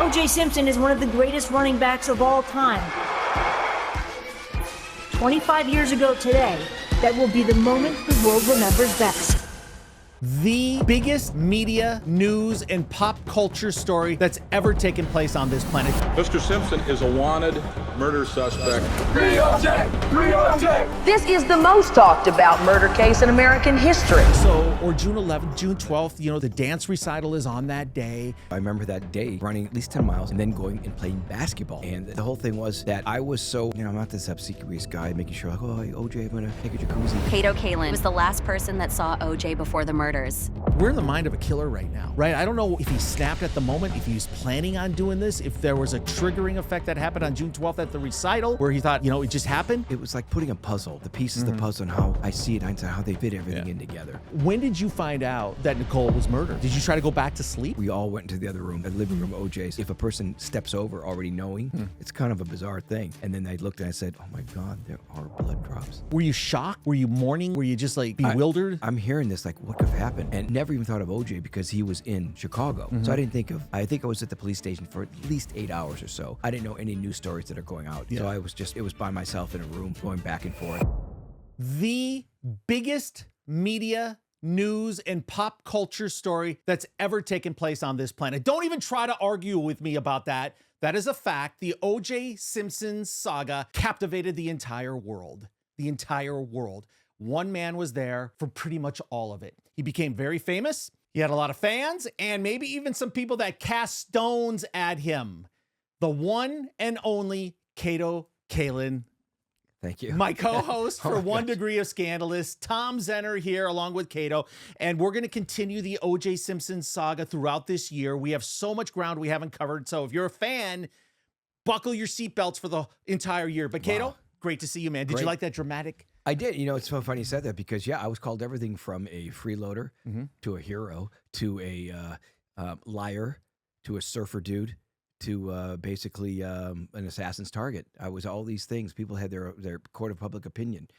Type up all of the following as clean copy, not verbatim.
O.J. Simpson is one of the greatest running backs of all time. 25 years ago today, that will be the moment the world remembers best. The biggest media, news, and pop culture story that's ever taken place on this planet. Mr. Simpson is a wanted murder suspect. Free OJ! Free OJ! This is the most talked about murder case in American history. Or June 11th, June 12th, you know, the dance recital is on that day. I remember that day running at least 10 miles and then going and playing basketball. And the whole thing was that I was so, I'm not this obsequious guy making sure like, oh, OJ, I'm gonna take a jacuzzi. Kato Kaelin was the last person that saw OJ before the murders. We're in the mind of a killer right now, right? I don't know if he snapped at the moment, if he was planning on doing this, if there was a triggering effect that happened on June 12th at the recital where he thought, it just happened. It was like putting a puzzle, the pieces of the puzzle and how I see it, how they fit everything in together. When did you find out that Nicole was murdered? Did you try to go back to sleep? We all went into the other room, the living room OJ's. If a person steps over already knowing, it's kind of a bizarre thing. And then I looked and I said, oh my God, there are blood drops. Were you shocked? Were you mourning? Were you just like bewildered? I'm hearing this like, what could have happened? And never even thought of OJ because he was in Chicago. So I didn't think I think I was at the police station for at least 8 hours or so. I didn't know any news stories that are going out. So I was it was by myself in a room going back and forth. The biggest media, news, and pop culture story that's ever taken place on this planet. Don't even try to argue with me about that. That is a fact. The O.J. Simpson saga captivated the entire world. The entire world. One man was there for pretty much all of it. He became very famous. He had a lot of fans and maybe even some people that cast stones at him. The one and only Kato Kaelin. Thank you. My co-host for One Degree of Scandalous, Tom Zenner here along with Kato. And we're going to continue the O.J. Simpson saga throughout this year. We have so much ground we haven't covered. So if you're a fan, buckle your seatbelts for the entire year. But Kato, great to see you, man. Did you like that dramatic? I did. It's so funny you said that because, I was called everything from a freeloader to a hero to a liar to a surfer dude to basically an assassin's target. I was all these things. People had their court of public opinion.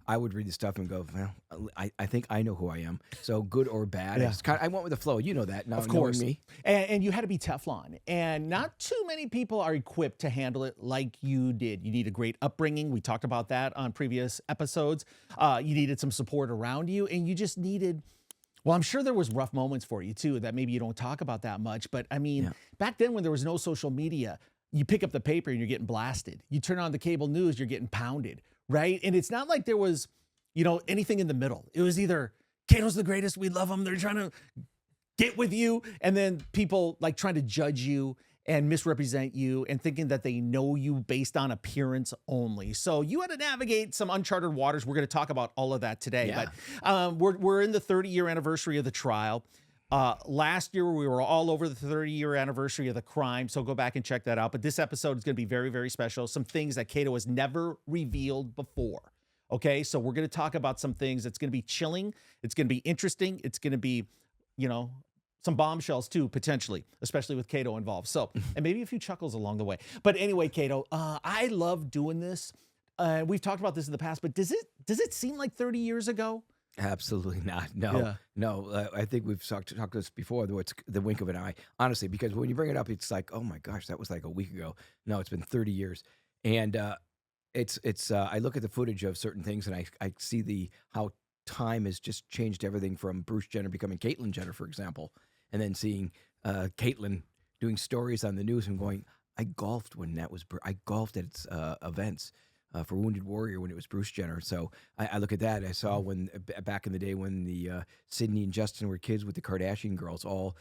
I would read the stuff and go, well, I think I know who I am. So good or bad. Yeah. I went with the flow. You know that. Now, of course. Me. And you had to be Teflon. And not too many people are equipped to handle it like you did. You need a great upbringing. We talked about that on previous episodes. You needed some support around you. And you just needed... Well, I'm sure there was rough moments for you, too, that maybe you don't talk about that much. But, I mean, back then when there was no social media, you pick up the paper and you're getting blasted. You turn on the cable news, you're getting pounded, right? And it's not like there was, anything in the middle. It was either, Kato's the greatest, we love him, they're trying to get with you, and then people, like, trying to judge you and misrepresent you and thinking that they know you based on appearance only. So you had to navigate some uncharted waters. We're going to talk about all of that today. Yeah. But we're in the 30-year anniversary of the trial. Last year, we were all over the 30-year anniversary of the crime, so go back and check that out. But this episode is going to be very, very special. Some things that Kato has never revealed before. Okay, so we're going to talk about some things that's going to be chilling. It's going to be interesting. It's going to be, some bombshells too, potentially, especially with Kato involved. So, and maybe a few chuckles along the way. But anyway, Kato, I love doing this. We've talked about this in the past, but does it seem like 30 years ago? Absolutely not. No. I think we've talked this before. Though it's the wink of an eye, honestly, because when you bring it up, it's like, oh my gosh, that was like a week ago. No, it's been 30 years, and it's. I look at the footage of certain things, and I see how time has just changed everything from Bruce Jenner becoming Caitlyn Jenner, for example. And then seeing Caitlyn doing stories on the news and going, I golfed when that was, I golfed at its events for Wounded Warrior when it was Bruce Jenner. So I look at that. I saw when back in the day when the Sydney and Justin were kids with the Kardashian girls, all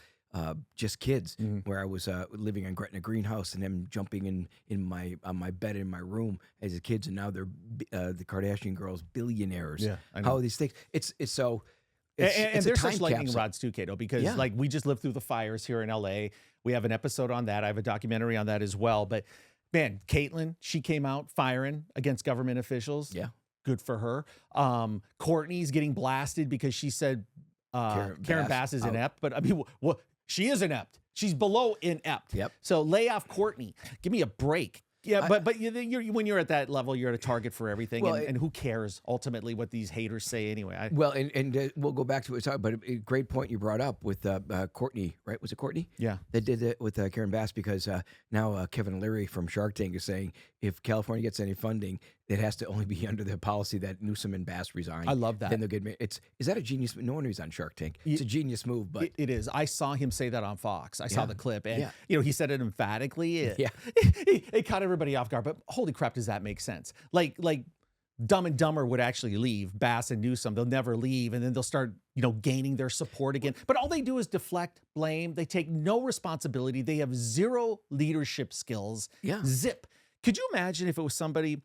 just kids, where I was living on Gretna Greenhouse and them jumping on my bed in my room as a kids, and now they're the Kardashian girls billionaires. Yeah, I know. How these things. It's so. And there's such lightning capsule. rods too, Kato, because like we just lived through the fires here in LA. We have an episode on that. I have a documentary on that as well. But man, Caitlyn, she came out firing against government officials. Yeah. Good for her. Courtney's getting blasted because she said Karen Bass is inept. But I mean, she is inept. She's below inept. Yep. So lay off Courtney. Give me a break. Yeah, but when you're at that level, you're at a target for everything, Well, and who cares ultimately what these haters say anyway? Well, and we'll go back to what we talked, but a great point you brought up with Courtney, right? Was it Courtney? Yeah. That did it with Karen Bass, because now Kevin Leary from Shark Tank is saying if California gets any funding, it has to only be under the policy that Newsom and Bass resign. I love that. Then they'll get is that a genius? No wonder he's on Shark Tank. It's a genius move, but it is. I saw him say that on Fox. I saw the clip, and he said it emphatically. It caught everybody off guard. But holy crap, does that make sense? Like Dumb and Dumber would actually leave. Bass and Newsom, they'll never leave, and then they'll start gaining their support again. But all they do is deflect blame. They take no responsibility. They have zero leadership skills. Yeah. Zip. Could you imagine if it was somebody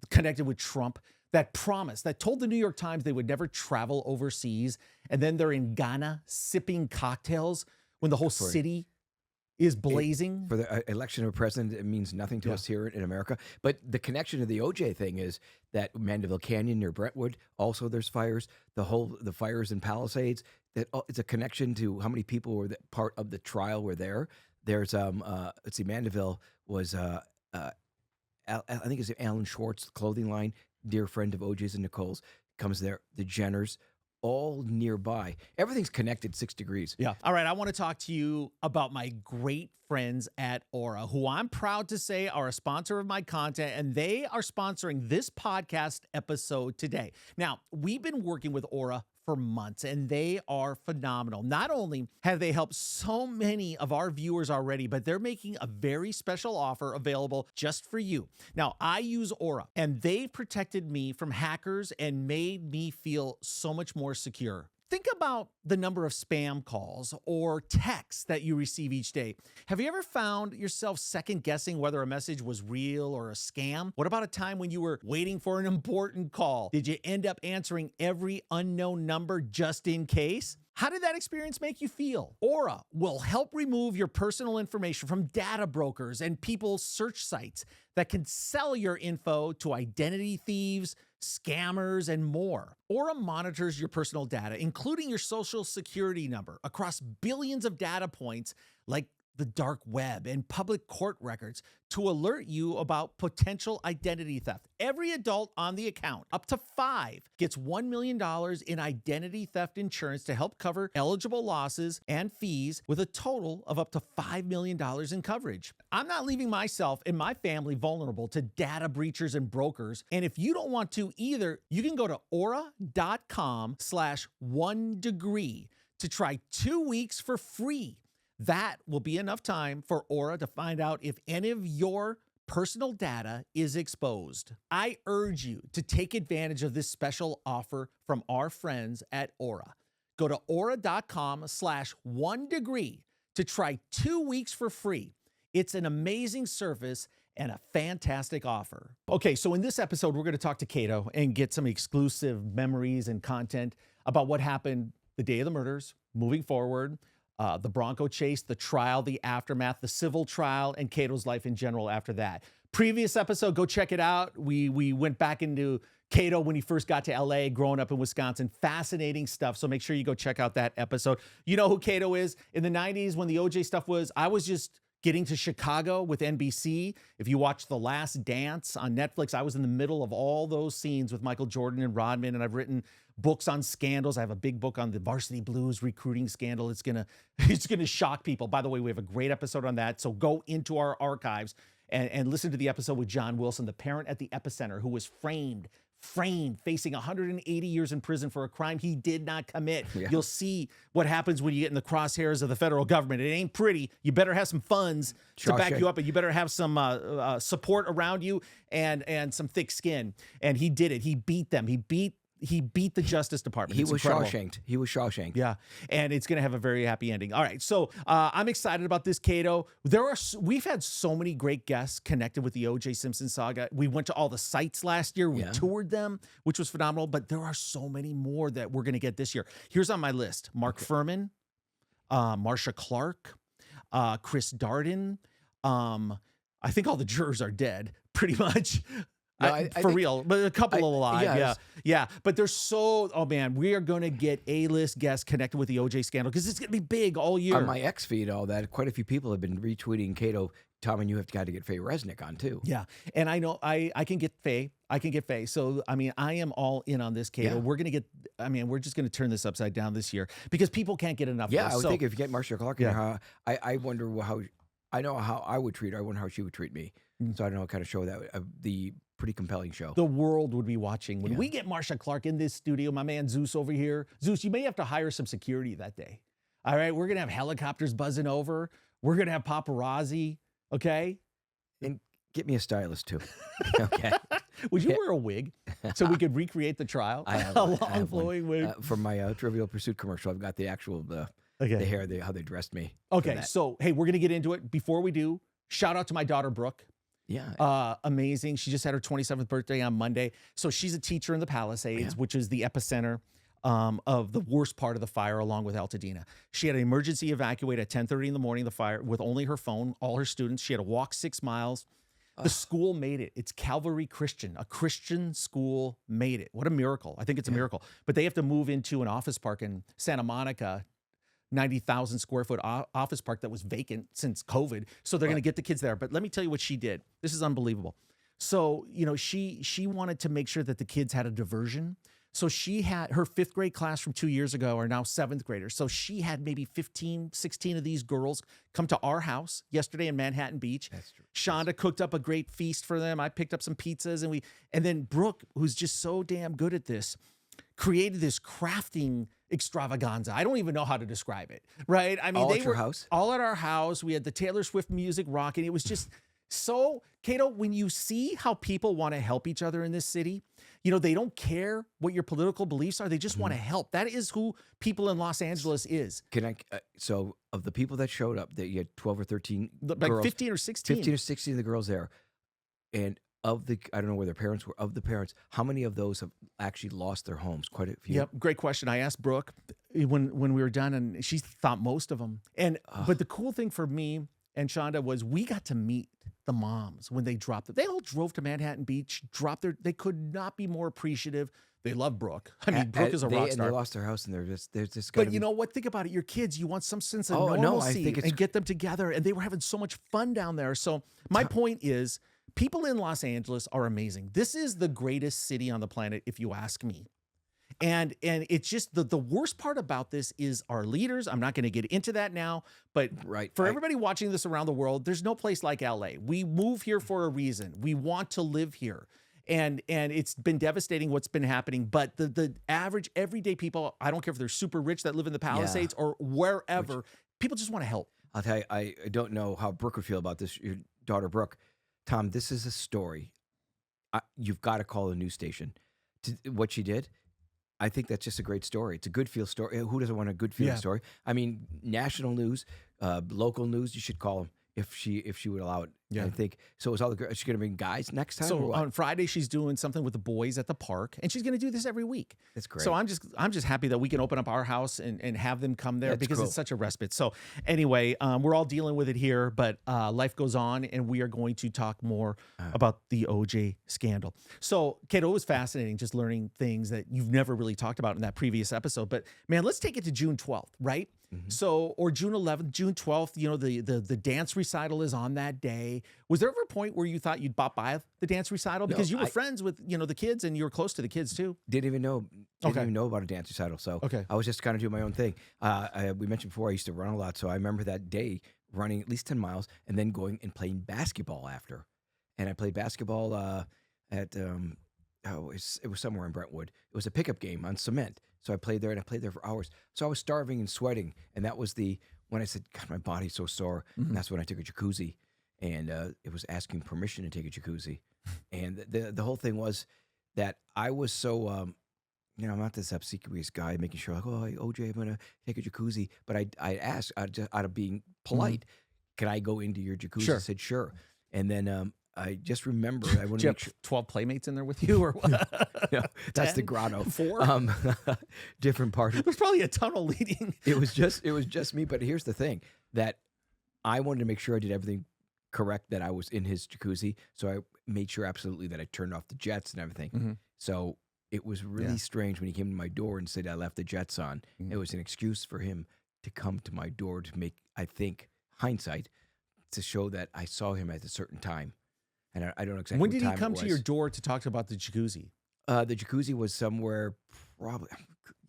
connected with Trump that promised, that told the New York Times they would never travel overseas, and then they're in Ghana sipping cocktails when the whole city is blazing? For the election of a president, it means nothing to us here in America. But the connection to the OJ thing is that Mandeville Canyon near Brentwood, also there's fires. The fires in Palisades, that it's a connection to how many people were part of the trial were there. There's let's see, Mandeville was I think it's Alan Schwartz clothing line, dear friend of OJ's and Nicole's, comes there. The Jenners, all nearby. Everything's connected 6 degrees. Yeah. All right. I want to talk to you about my great friends at Aura, who I'm proud to say are a sponsor of my content, and they are sponsoring this podcast episode today. Now, we've been working with Aura for months, and they are phenomenal. Not only have they helped so many of our viewers already, but they're making a very special offer available just for you. Now, I use Aura, and they've protected me from hackers and made me feel so much more secure. Think about the number of spam calls or texts that you receive each day. Have you ever found yourself second guessing whether a message was real or a scam? What about a time when you were waiting for an important call? Did you end up answering every unknown number just in case? How did that experience make you feel? Aura will help remove your personal information from data brokers and people's search sites that can sell your info to identity thieves, scammers, and more. Aura monitors your personal data, including your social security number, across billions of data points like the dark web and public court records to alert you about potential identity theft. Every adult on the account, up to 5, gets $1 million in identity theft insurance to help cover eligible losses and fees, with a total of up to $5 million in coverage. I'm not leaving myself and my family vulnerable to data breachers and brokers. And if you don't want to either, you can go to aura.com/1degree to try 2 weeks for free. That will be enough time for Aura to find out if any of your personal data is exposed. I urge you to take advantage of this special offer from our friends at Aura. Go to aura.com/1degree to try 2 weeks for free. It's an amazing service and a fantastic offer. Okay, so in this episode, we're going to talk to Kato and get some exclusive memories and content about what happened the day of the murders, moving forward, the Bronco chase, the trial, the aftermath, the civil trial, and Kato's life in general after that. Previous episode, go check it out. We went back into Kato when he first got to LA, growing up in Wisconsin. Fascinating stuff. So make sure you go check out that episode. You know who Kato is. In the 90s, when the OJ stuff was, I was just getting to Chicago with NBC. If you watch The Last Dance on Netflix, I was in the middle of all those scenes with Michael Jordan and Rodman, and I've written books on scandals. I have a big book on the Varsity Blues recruiting scandal. It's gonna shock people. By the way, we have a great episode on that. So go into our archives and listen to the episode with John Wilson, the parent at the epicenter who was framed, facing 180 years in prison for a crime he did not commit. Yeah. You'll see what happens when you get in the crosshairs of the federal government. It ain't pretty. You better have some funds to back you up, and you better have some support around you and some thick skin. And he did it. He beat them. He beat the Justice Department. He was Shawshanked. Yeah, and it's going to have a very happy ending. All right, so I'm excited about this, Kato. We've had so many great guests connected with the O.J. Simpson saga. We went to all the sites last year. We toured them, which was phenomenal. But there are so many more that we're going to get this year. Here's on my list: Mark Furman, Marcia Clark, Chris Darden. I think all the jurors are dead, pretty much. No, for real, but a couple alive. Yeah. But there's we are going to get A-list guests connected with the OJ scandal because it's going to be big all year. On my X feed, quite a few people have been retweeting Kato Tom and you have got to get Faye Resnick on too. Yeah. And I know I can get Faye. So, I mean, I am all in on this, Kato. Yeah. We're going to we're just going to turn this upside down this year because people can't get enough Yeah, of this. I would So, think if you get Marcia Clark, Yeah. I wonder how. I know how I would treat her. I wonder how she would treat me. So I don't know what kind of show that the pretty compelling show. the world would be watching. When we get Marcia Clark in this studio, my man Zeus over here. Zeus, you may have to hire some security that day. All right. We're going to have helicopters buzzing over. We're going to have paparazzi. Okay. And get me a stylist too. Okay. Would you wear a wig so we could recreate the trial? I have a one. long I have one. flowing wig. From my Trivial Pursuit commercial. I've got the actual the hair, how they dressed me. for Okay. that. So, hey, we're going to get into it. Before we do, shout out to my daughter, Brooke. Yeah. Amazing. She just had her 27th birthday on Monday. So she's a teacher in the Palisades, which is the epicenter of the worst part of the fire, along with Altadena. She had an emergency evacuate at 10:30 in the morning, the fire, with only her phone, all her students. She had to walk 6 miles. The school made it. It's Calvary Christian. A Christian school made it. What a miracle. I think it's a miracle. But they have to move into an office park in Santa Monica, 90,000 square foot office park that was vacant since COVID. So they're going to get the kids there. But let me tell you what she did. This is unbelievable. So, she wanted to make sure that the kids had a diversion. So she had her 5th grade class from 2 years ago are now 7th graders. So she had maybe 15, 16 of these girls come to our house yesterday in Manhattan Beach. That's true. Shonda cooked up a great feast for them. I picked up some pizzas and then Brooke, who's just so damn good at this, created this crafting extravaganza. I don't even know how to describe it, right? I mean, All they at your were house? all at our house. We had the Taylor Swift music rocking. It was just so, Kato, when you see how people want to help each other in this city, they don't care what your political beliefs are. They just want to help. That is who people in Los Angeles is. Can I? So of the people that showed up, that you had 12 or 13 Like girls, 15 or 16. 15 or 16 of the girls there, and of the, I don't know where their parents were. Of the parents, how many of those have actually lost their homes? Quite a few. Yep, great question. I asked Brooke when we were done, and she thought most of them. And but the cool thing for me and Shonda was we got to meet the moms when they dropped it. They all drove to Manhattan Beach, they could not be more appreciative. They love Brooke. I mean, Brooke is a rock And star. they lost their house, and they're just. But you know what? Think about it. Your kids, you want some sense of Oh, no, I normalcy think it's- and get them together. And they were having so much fun down there. So my point is, people in Los Angeles are amazing. This is the greatest city on the planet, if you ask me. And it's just the worst part about this is our leaders. I'm not going to get into that now, but for everybody watching this around the world, there's no place like LA. We move here for a reason. We want to live here. And it's been devastating what's been happening. But the average everyday people, I don't care if they're super rich that live in the Palisades or wherever, people just want to help. I'll tell you, I don't know how Brooke would feel about this. Your daughter, Brooke. Tom, this is a story. You've got to call a news station. What she did, I think that's just a great story. It's a good feel story. Who doesn't want a good feel story? I mean, national news, local news, you should call them if she would allow it. Yeah. I think so. Is all the girls? Is she going to bring guys next time? So on Friday she's doing something with the boys at the park, and she's going to do this every week. That's great. So I'm just happy that we can open up our house and have them come there because it's such a respite. So anyway, we're all dealing with it here, but life goes on, and we are going to talk more about the OJ scandal. So Kato, it was fascinating just learning things that you've never really talked about in that previous episode. But man, let's take it to June 12th, right? Mm-hmm. So, or June 11th, June 12th, the dance recital is on that day. Was there ever a point where you thought you'd bop by the dance recital? Because you were friends with, the kids, and you were close to the kids too. Didn't even know about a dance recital. So I was just kind of doing my own thing. We mentioned before I used to run a lot. So I remember that day running at least 10 miles and then going and playing basketball after. And I played basketball at, it was somewhere in Brentwood. It was a pickup game on cement. So I played there, and I played there for hours. So I was starving and sweating. And that was when I said, God, my body's so sore. Mm-hmm. And that's when I took a jacuzzi. And it was asking permission to take a jacuzzi. And the whole thing was that I was so, I'm not this obsequious guy making sure, like, oh, OJ, I'm going to take a jacuzzi. But I asked, out of being polite, can I go into your jacuzzi? Sure. I said, sure. And then I just remember, I want to make sure. 12 playmates in there with you, or what? No, that's the grotto. 4? Different party. There's probably a tunnel leading. It was just me. But here's the thing, that I wanted to make sure I did everything correct, that I was in his jacuzzi. So I made sure absolutely that I turned off the jets and everything. Mm-hmm. So it was really strange when he came to my door and said I left the jets on. Mm-hmm. It was an excuse for him to come to my door to make, I think, hindsight, to show that I saw him at a certain time, and I don't know exactly. When did what he time come it to was. your door to talk about the jacuzzi? The jacuzzi was somewhere probably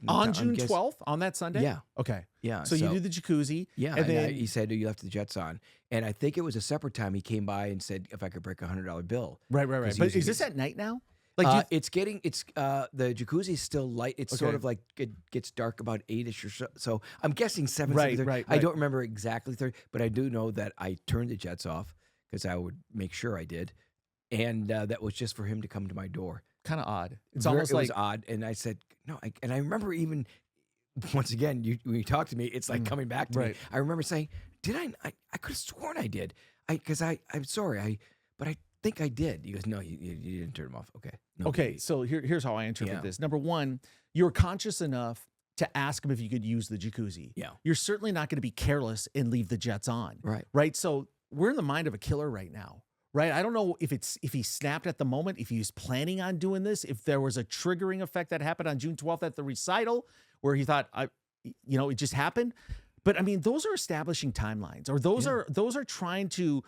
On June 12th, on that Sunday? Yeah. Okay. Yeah. So you did the jacuzzi. Yeah, And then he said you left the Jets on, and I think it was a separate time he came by and said if I could break $100 bill. Right. 'Cause he But usually is this gets- at night now? Like it's the jacuzzi is still light. It's sort Okay. of like it gets dark about 8ish or so. So I'm guessing 7. Right, 7:30. right, I right. don't remember exactly 30, but I do know that I turned the Jets off because I would make sure I did, and that was just for him to come to my door. kind of odd. It's It almost was like odd, and I said no. And I remember even once again, when you talk to me, it's like coming back to me. right. I remember saying, "Did I could have sworn I did. Because I'm sorry. But I think I did." He goes, "No, you didn't turn him off." Okay. No, Okay, so here's how I interpret Yeah. this. Number one, you're conscious enough to ask him if you could use the jacuzzi. Yeah. You're certainly not going to be careless and leave the Jets on. Right. Right. So we're in the mind of a killer right now. Right. I don't know if he snapped at the moment, if he was planning on doing this, if there was a triggering effect that happened on June 12th at the recital where he thought, it just happened. But I mean, those are establishing timelines, or those are trying to,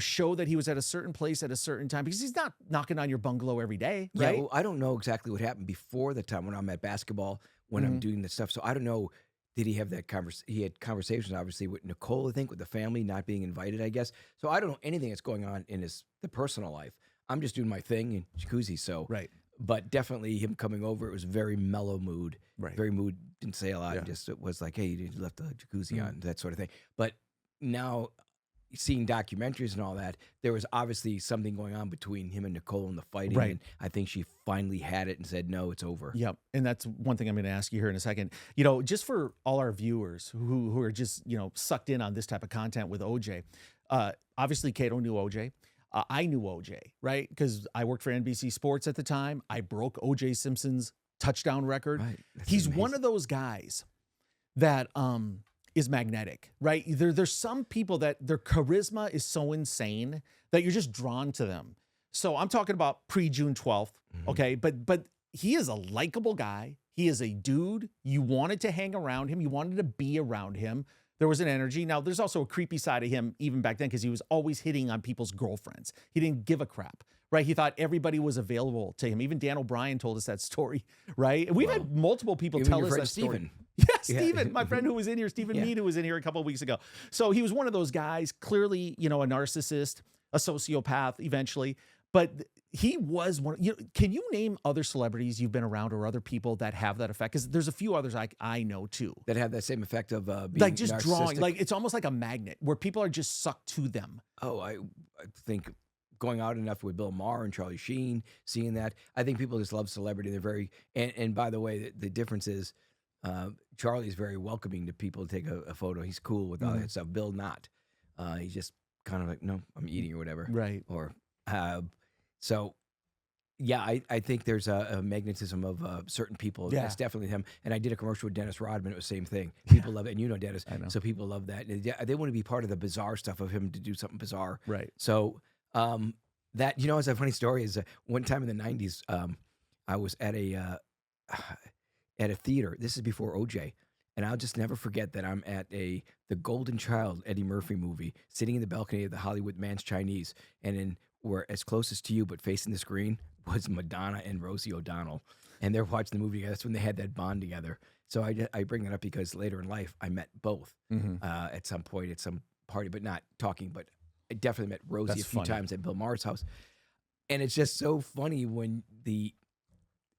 show that he was at a certain place at a certain time, because he's not knocking on your bungalow every day, Yeah, right? well, I don't know exactly what happened before the time when I'm at basketball, when I'm doing this stuff. So I don't know. Did he have that he had conversations, obviously, with Nicole, I think, with the family not being invited, I guess. So I don't know anything that's going on in the personal life. I'm just doing my thing in jacuzzi. So, Right. But definitely him coming over, it was very mellow mood. Right. Very mood, didn't say a lot. Yeah. Just it was like, hey, you left the jacuzzi on, that sort of thing. But now, seeing documentaries and all that, there was obviously something going on between him and Nicole and the fighting. Right. And I think she finally had it and said, no, it's over. Yep. And that's one thing I'm going to ask you here in a second. Just for all our viewers who are just, sucked in on this type of content with OJ, obviously Kato knew OJ. I knew OJ, right? Because I worked for NBC Sports at the time. I broke OJ Simpson's touchdown record. Right. That's He's amazing. one of those guys that is magnetic, right? There's some people that their charisma is so insane that you're just drawn to them. So I'm talking about pre-June 12th, okay? But he is a likable guy. He is a dude. You wanted to hang around him. You wanted to be around him. There was an energy. Now, there's also a creepy side of him even back then because he was always hitting on people's girlfriends. He didn't give a crap, right? He thought everybody was available to him. Even Dan O'Brien told us that story, right? And we've had multiple people Even tell your us friend that story. Steven. Yeah, Yeah. Steven, my friend who was in here, Steven Yeah. Mead, who was in here a couple of weeks ago. So he was one of those guys, clearly, a narcissist, a sociopath eventually, but he was one. Can you name other celebrities you've been around or other people that have that effect? Because there's a few others I know too. That have that same effect of being Like just drawing, narcissistic. like it's almost like a magnet where people are just sucked to them. Oh, I think going out enough with Bill Maher and Charlie Sheen, seeing that, I think people just love celebrity. They're very, and by the way, the difference is Charlie's very welcoming to people to take a photo. He's cool with all that stuff. Bill not. He's just kind of like, no, I'm eating or whatever. Right. Or so. Yeah, I think there's a magnetism of certain people. Yeah. That's definitely him. And I did a commercial with Dennis Rodman. It was the same thing. People love it. And you know Dennis. I know. So people love that. And they want to be part of the bizarre stuff of him to do something bizarre. Right. So that, it's a funny story is one time in the 90s, I was at a theater. This is before OJ. And I'll just never forget that I'm at the Golden Child Eddie Murphy movie, sitting in the balcony of the Hollywood Man's Chinese. And we're as closest to you, but facing the screen was Madonna and Rosie O'Donnell. And they're watching the movie together. That's when they had that bond together. So I bring that up because later in life, I met both at some point at some party, but not talking. But I definitely met Rosie That's a few funny. times at Bill Maher's house. And it's just so funny when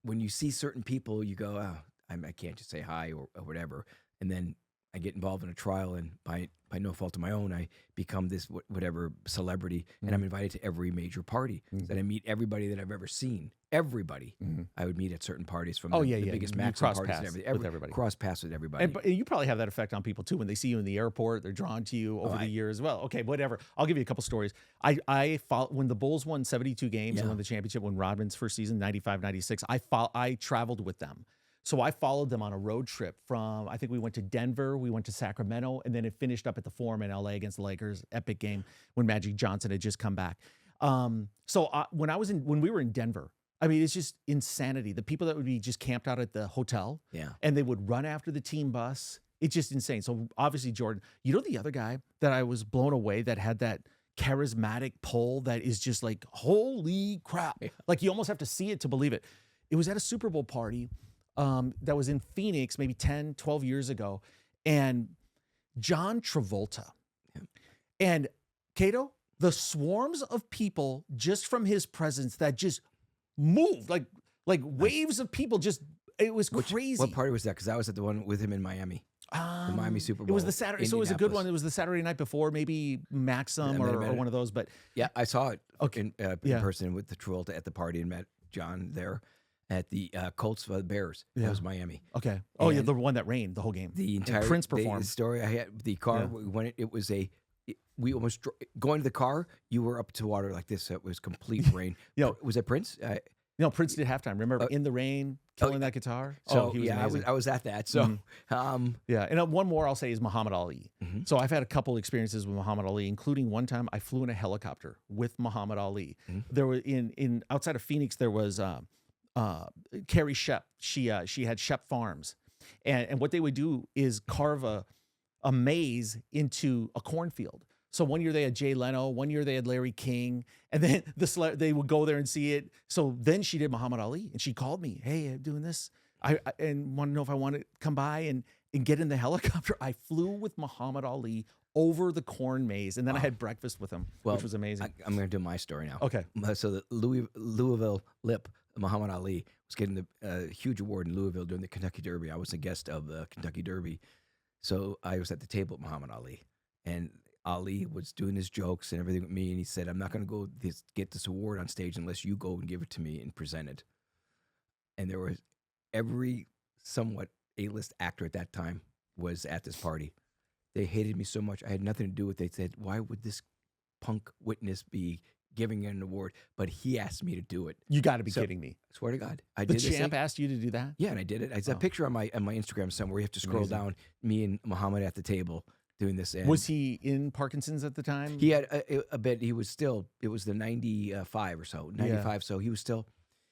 you see certain people, you go, oh, I can't just say hi or whatever. And then I get involved in a trial, and by no fault of my own, I become this whatever celebrity, and I'm invited to every major party. That I meet everybody that I've ever seen. Everybody I would meet at certain parties from the biggest You Maxim cross parties and paths everything. with everybody. Cross paths with everybody. And you probably have that effect on people too. When they see you in the airport, they're drawn to you over the years. Well, okay, whatever. I'll give you a couple stories. I when the Bulls won 72 games and won the championship, when Rodman's first season, 95, 96, I traveled with them. So I followed them on a road trip from, I think we went to Denver, we went to Sacramento, and then it finished up at the Forum in LA against the Lakers. Epic game when Magic Johnson had just come back. When we were in Denver, I mean, it's just insanity. The people that would be just camped out at the hotel, Yeah. and they would run after the team bus It's just insane. So obviously, Jordan, you know, the other guy that I was blown away that had that charismatic pull that is just like, holy crap. Yeah. Like you almost have to see it to believe it. It was at a Super Bowl party that was in Phoenix maybe 10, 12 years ago. And John Travolta. Yeah. And Kato, the swarms of people just from his presence that just moved like waves of people just, it was crazy. What party was that? Because I was at the one with him in Miami. The Miami Super Bowl. It was the Saturday, so it was a good one. It was the Saturday night before, maybe Maxim or one of those. But yeah, I saw it Okay. in person with the Travolta at the party and met John there at the Colts Bears. Yeah. That was Miami. Okay. Oh yeah, And the one that rained the whole game. The entire Prince the performed. story I had, the car when it was we almost going to the car. You were up to water like this. It was complete rain. Was it Prince? No, Prince did halftime. Remember, in the rain, killing that guitar. So he was yeah, amazing. I was at that. So yeah, and one more I'll say is Muhammad Ali. Mhm. So I've had a couple experiences with Muhammad Ali, including one time I flew in a helicopter with Muhammad Ali. Mhm. There were in outside of Phoenix there was Carrie Shep. She had Shep Farms, and what they would do is carve a maze into a cornfield. So one year they had Jay Leno, one year they had Larry King, and then they would go there and see it. So then she did Muhammad Ali, and she called me, "Hey, I'm doing this, and want to know if I want to come by and get in the helicopter." I flew with Muhammad Ali over the corn maze, and then I had breakfast with him, which was amazing. I'm going to do my story now. Okay. So the Louisville Lip, Muhammad Ali was getting the huge award in Louisville during the Kentucky Derby. I was a guest of the Kentucky Derby, so I was at the table with Muhammad Ali, and Ali was doing his jokes and everything with me, and he said, "I'm not going to go get this award on stage unless you go and give it to me and present it." And there was every somewhat A-list actor at that time was at this party. They hated me so much. I had nothing to do with it. They said, "Why would this punk witness be giving an award?" But he asked me to do it. You got to be kidding me. I swear to God, I The did this champ thing. asked you to do that? Yeah, and I did it. It's a picture on my Instagram somewhere. You have to scroll Amazing. down. Me and Muhammad at the table doing this. And Was he in Parkinson's at the time? he had a bit. He was still. It was the 95 or so. 95. So he was still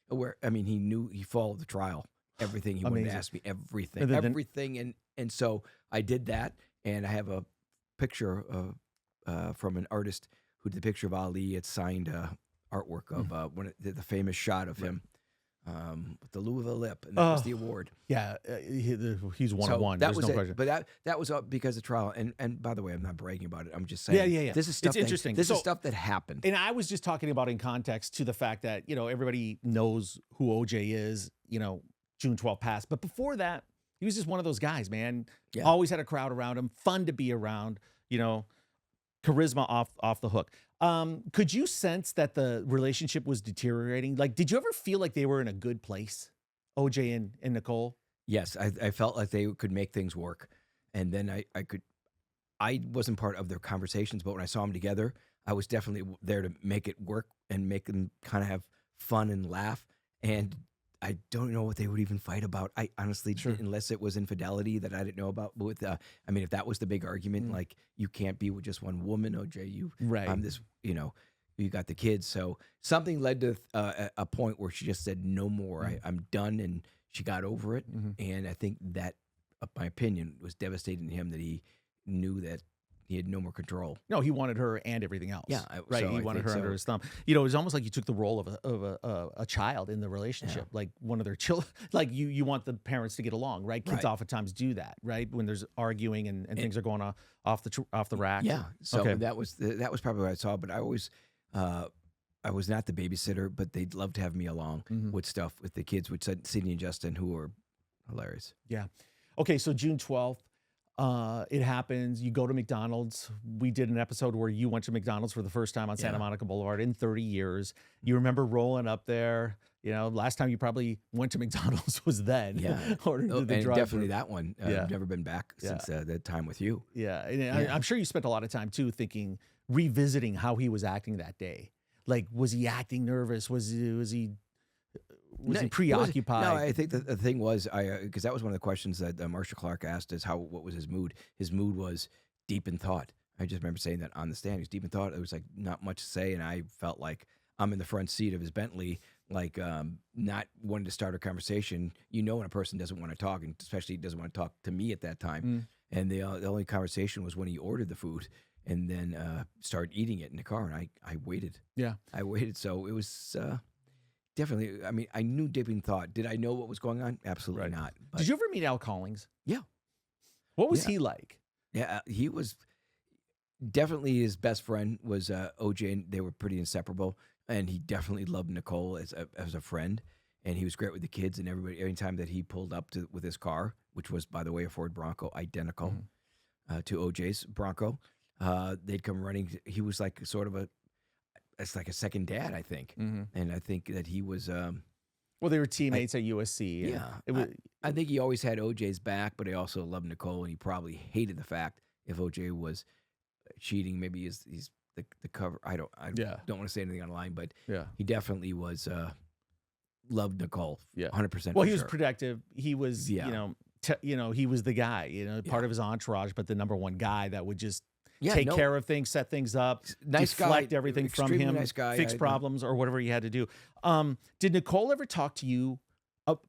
aware. I mean, he knew. He followed the trial. Everything he wanted to Amazing. ask me. Everything. And then- Everything. And so I did that. And I have a picture from an artist who did the picture of Ali. It's signed artwork of the famous shot of him with the Louisville Lip, and that was the award. Yeah, he's one of one. That There's was no it. question. But that was because of trial. And by the way, I'm not bragging about it. I'm just saying. Yeah. This is stuff. It's interesting. This So- is stuff that happened. And I was just talking about in context to the fact that, everybody knows who OJ is, June 12th passed. But before that, he was just one of those guys, man. Yeah. Always had a crowd around him, fun to be around, charisma off the hook. Could you sense that the relationship was deteriorating? Like, did you ever feel like they were in a good place, OJ and Nicole? Yes, I felt like they could make things work, and then I wasn't part of their conversations, but when I saw them together, I was definitely there to make it work and make them kind of have fun and laugh. And I don't know what they would even fight about. I honestly, unless it was infidelity that I didn't know about. With if that was the big argument, like you can't be with just one woman, OJ, Right. this, you got the kids. So something led to a point where she just said no more. I'm done, and she got over it. And I think that, my opinion, was devastating to him that he knew that he had no more control. No, he wanted her and everything else. Yeah, right. so He I wanted think her under so. his thumb. It was almost like you took the role of a child in the relationship, like one of their children. Like you want the parents to get along, right? Kids Right. oftentimes do that, right? When there's arguing and things are going off the rack. Yeah. So Okay. that was probably what I saw. But I always, I was not the babysitter, but they'd love to have me along with stuff with the kids, with Sydney and Justin, who were hilarious. Yeah. Okay. So June 12th. It happens. You go to McDonald's. We did an episode where you went to McDonald's for the first time on Santa Monica Boulevard in 30 years. You remember rolling up there. Last time you probably went to McDonald's was then. Yeah. Or Oh, the and drive-thru. definitely that one. I've never been back since that time with you. Yeah. And I'm sure you spent a lot of time too revisiting how he was acting that day. Like, was he acting nervous? Was he preoccupied? No, I think the thing was, because that was one of the questions that Marcia Clark asked is what was his mood? His mood was deep in thought. I just remember saying that on the stand. He was deep in thought. It was like not much to say, and I felt like I'm in the front seat of his Bentley like not wanting to start a conversation. You know when a person doesn't want to talk, and especially doesn't want to talk to me at that time. And the only conversation was when he ordered the food and then started eating it in the car. And I waited. Yeah. I waited. So it was definitely, I mean, I knew deep in thought. Did I know what was going on? Absolutely not. But, Did you ever meet Al Collings? Yeah. What was he like? Yeah, he was definitely, his best friend was OJ, and they were pretty inseparable. And he definitely loved Nicole as a friend, and he was great with the kids and everybody. Every time that he pulled up with his car, which was, by the way, a Ford Bronco, identical to OJ's Bronco, they'd come running. He was like sort of it's like a second dad, I think. And I think that he was. Well, they were teammates at USC. Yeah, I think he always had OJ's back, but he also loved Nicole, and he probably hated the fact if OJ was cheating. Maybe he's the cover. I don't want to say anything online, but he definitely was loved Nicole. 100%. Well, he was protective. He was, Yeah. he was the guy, part of his entourage, but the number one guy that would just take care of things, set things up, Nice deflect guy, everything from extremely him, nice guy. fix problems or whatever he had to do. Did Nicole ever talk to you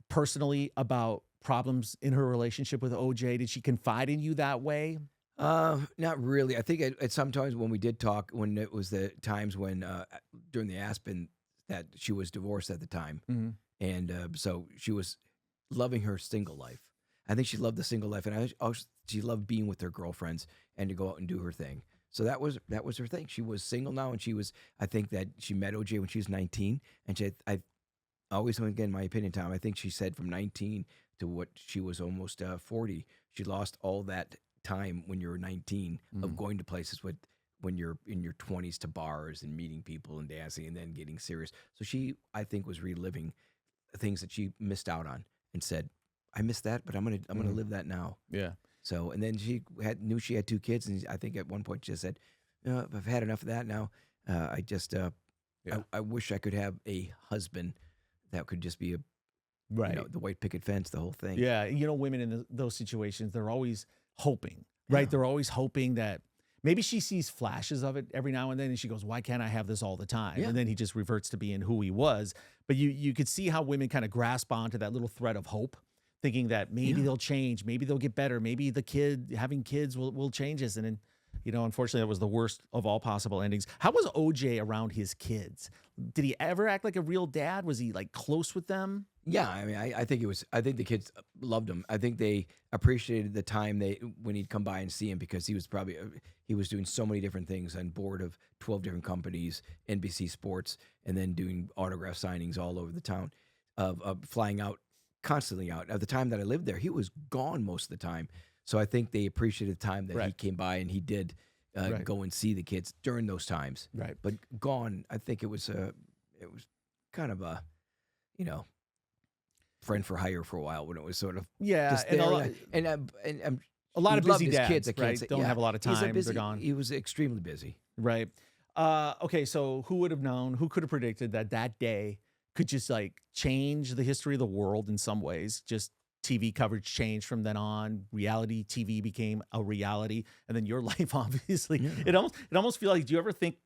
personally about problems in her relationship with OJ? Did she confide in you that way? Not really. I think at sometimes when we did talk, when it was the times when during the Aspen that she was divorced at the time, and so she was loving her single life. I think she loved the single life, and she loved being with her girlfriends and to go out and do her thing. So that was her thing. She was single now, and I think that she met OJ when she was 19, and I always, again, my opinion, Tom, I think she said from 19 to what she was almost 40, she lost all that time when you're 19 of going to places when you're in your 20s to bars and meeting people and dancing and then getting serious. So she, I think, was reliving things that she missed out on and said, I missed that, but I'm gonna live that now. Yeah. So, and then she knew she had 2 kids, and I think at one point she just said, I've had enough of that now. I just I wish I could have a husband that could just be the white picket fence, the whole thing. Yeah, women in those situations, they're always hoping, right? Yeah. They're always hoping that maybe she sees flashes of it every now and then, and she goes, why can't I have this all the time? Yeah. And then he just reverts to being who he was. But you could see how women kind of grasp onto that little thread of hope, thinking that maybe they'll change, maybe they'll get better, maybe having kids will change us. And then, unfortunately, that was the worst of all possible endings. How was OJ around his kids? Did he ever act like a real dad? Was he like close with them? Yeah, I mean, I think the kids loved him. I think they appreciated the time when he'd come by and see him, because he was doing so many different things on board of 12 different companies, NBC Sports, and then doing autograph signings all over the town, of flying out, constantly out. At the time that I lived there, he was gone most of the time. So I think they appreciated the time that he came by, and he did go and see the kids during those times. Right. But gone, I think it was kind of a, friend for hire for a while, when it was sort of just and there. and a lot of he loved busy his dads, kids. I can't right? say- Don't yeah. have a lot of He's time. busy- They're gone. He was extremely busy. Right. Okay, so who would have known? Who could have predicted that day could just like change the history of the world in some ways? Just TV coverage changed from then on. Reality TV became a reality, and then your life, obviously, it almost feels like. Do you ever think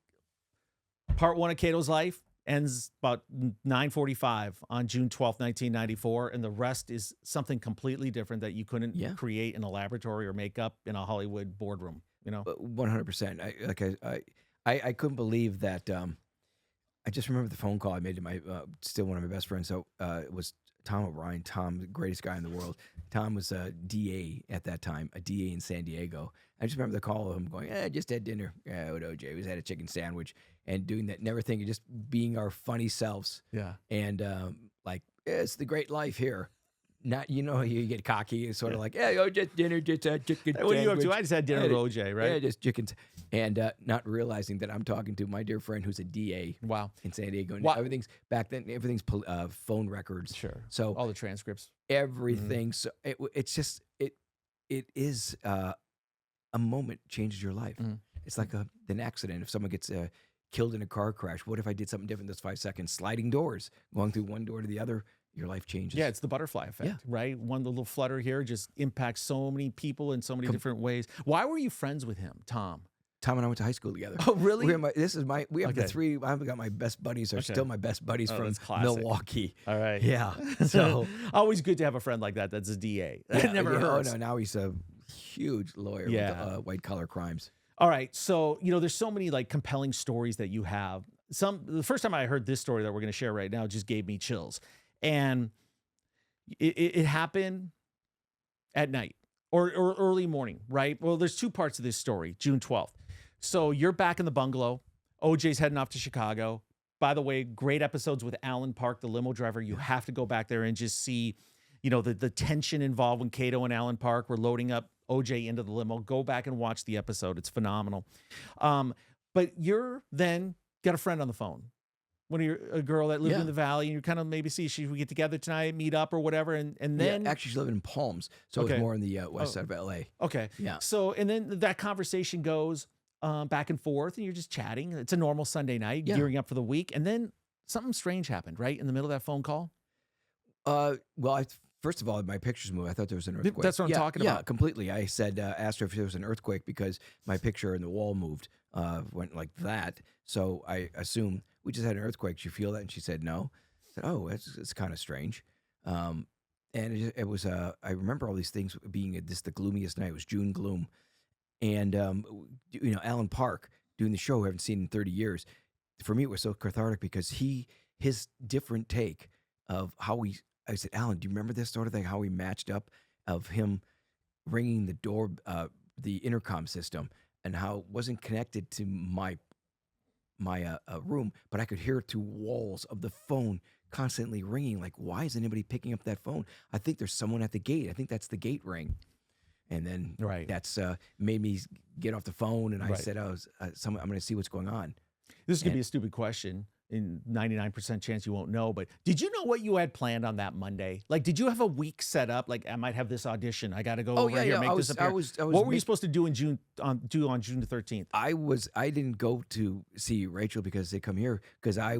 part 1 of Kato's life ends about 9:45 on June 12th, 1994, and the rest is something completely different that you couldn't create in a laboratory or make up in a Hollywood boardroom? 100%. I couldn't believe that. I just remember the phone call I made to my still one of my best friends. So it was Tom O'Brien. Tom, the greatest guy in the world. Tom was a DA at that time, a DA in San Diego. I just remember the call of him going, I just had dinner with OJ. We had a chicken sandwich, and doing that, never thinking, just being our funny selves. Yeah. And it's the great life here. Not, you get cocky and sort of like, hey, just dinner, just a chicken Hey, what are you up to? sandwich. I just had dinner with OJ, right? Yeah, just chickens. And not realizing that I'm talking to my dear friend who's a DA in San Diego. And everything's phone records. Sure. So all the transcripts. everything. So it's just, it is a moment changes your life. It's like an accident. If someone gets killed in a car crash, what if I did something different those 5 seconds? Sliding doors, going through one door to the other, your life changes. Yeah, it's the butterfly effect, right? One little flutter here just impacts so many people in so many different ways. Why were you friends with him, Tom? Tom and I went to high school together. Oh, really? We have the Okay. three. I've got my best buddies. Are still my best buddies from that's classic. Milwaukee. All right. Yeah. So always good to have a friend like that. That's a DA. That never hurts. Oh no, now he's a huge lawyer Yeah. with white collar crimes. All right. So, there's so many like compelling stories that you have. The first time I heard this story that we're going to share right now just gave me chills. And it happened at night or early morning, right? Well, there's two parts of this story, June 12th. So you're back in the bungalow. OJ's heading off to Chicago. By the way, great episodes with Alan Park, the limo driver. You have to go back there and just see, the tension involved when Kato and Alan Park were loading up OJ into the limo. Go back and watch the episode. It's phenomenal. But you're then got a friend on the phone. A girl that lived in the valley, and you kind of maybe see, should we get together tonight, meet up or whatever? And then actually she lived in Palms, so it was more in the west side of LA. Okay. Yeah. So, and then that conversation goes back and forth, and you're just chatting. It's a normal Sunday night, gearing up for the week. And then something strange happened, right? In the middle of that phone call? Well, first of all, my pictures moved. I thought there was an earthquake. That's what I'm talking about. Yeah, completely. I said, asked her if there was an earthquake because my picture in the wall moved, went like that. So I assumed we just had an earthquake. Did you feel that? And she said, no. I said, oh, it's kind of strange. And it was, I remember all these things being the gloomiest night. It was June gloom. And, Alan Park doing the show I haven't seen in 30 years. For me, it was so cathartic because his different take of how I said, Alan, do you remember this sort of thing? How we matched up of him ringing the door, the intercom system, and how it wasn't connected to my room, but I could hear it through walls of the phone constantly ringing. Like, why isn't anybody picking up that phone? I think there's someone at the gate. I think that's the gate ring. And then that's made me get off the phone, and I said, I'm going to see what's going on. This is going to be a stupid question. In 99% chance you won't know, but did you know what you had planned on that Monday? Like, did you have a week set up? Like, I might have this audition. I got to go over here, make this appear. What were you supposed to do on June the 13th? I didn't go to see Rachel because they come here because I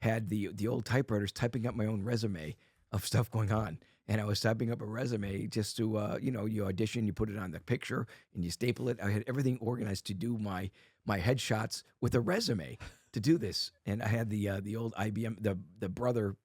had the old typewriters typing up my own resume of stuff going on. And I was typing up a resume just to, you audition, you put it on the picture, and you staple it. I had everything organized to do my headshots with a resume to do this. And I had the old IBM, the brother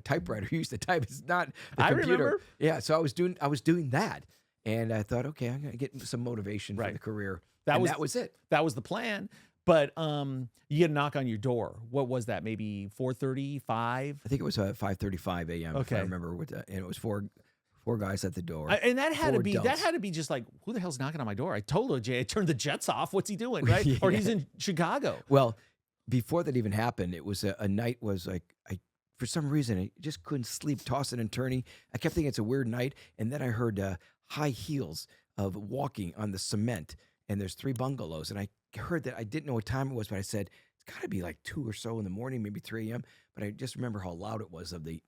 typewriter who used to type. It's not the computer. Remember. Yeah, so I was doing that. And I thought, okay, I'm going to get some motivation for the career. That was it. That was the plan. But you get a knock on your door. What was that? Maybe 4:30, 5? I think it was 5:35 a.m. Okay. If I remember, and it was four guys at the door. And that had to be just like, who the hell's knocking on my door? I told OJ I turned the jets off. What's he doing, right? Or he's in Chicago. Well, before that even happened, it was a night was like for some reason I just couldn't sleep, tossing and turning. I kept thinking it's a weird night, and then I heard high heels of walking on the cement, and there's 3 bungalows, and I heard that. I didn't know what time it was, but I said it's got to be like 2 or so in the morning, maybe 3 a.m. But I just remember how loud it was of the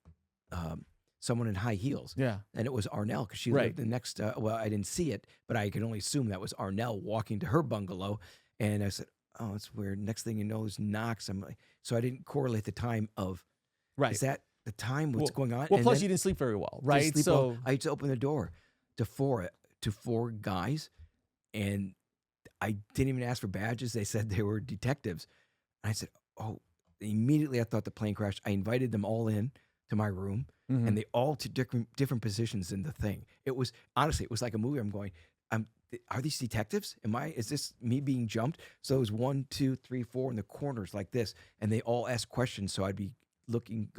someone in high heels. Yeah, and it was Arnell because she lived the next. Well, I didn't see it, but I could only assume that was Arnell walking to her bungalow. And I said, "Oh, it's weird." Next thing you know, is knocks. I'm like, so I didn't correlate the time of. Is that the time? What's going on? Well, plus you didn't sleep very well, right? So I had to open the door to four guys, and I didn't even ask for badges. They said they were detectives. And I said, oh, immediately I thought the plane crashed. I invited them all in to my room, and they all took different positions in the thing. It was, honestly, it was like a movie. I'm going, are these detectives? Is this me being jumped? So it was 1, 2, 3, 4 in the corners like this. And they all asked questions. So I'd be looking,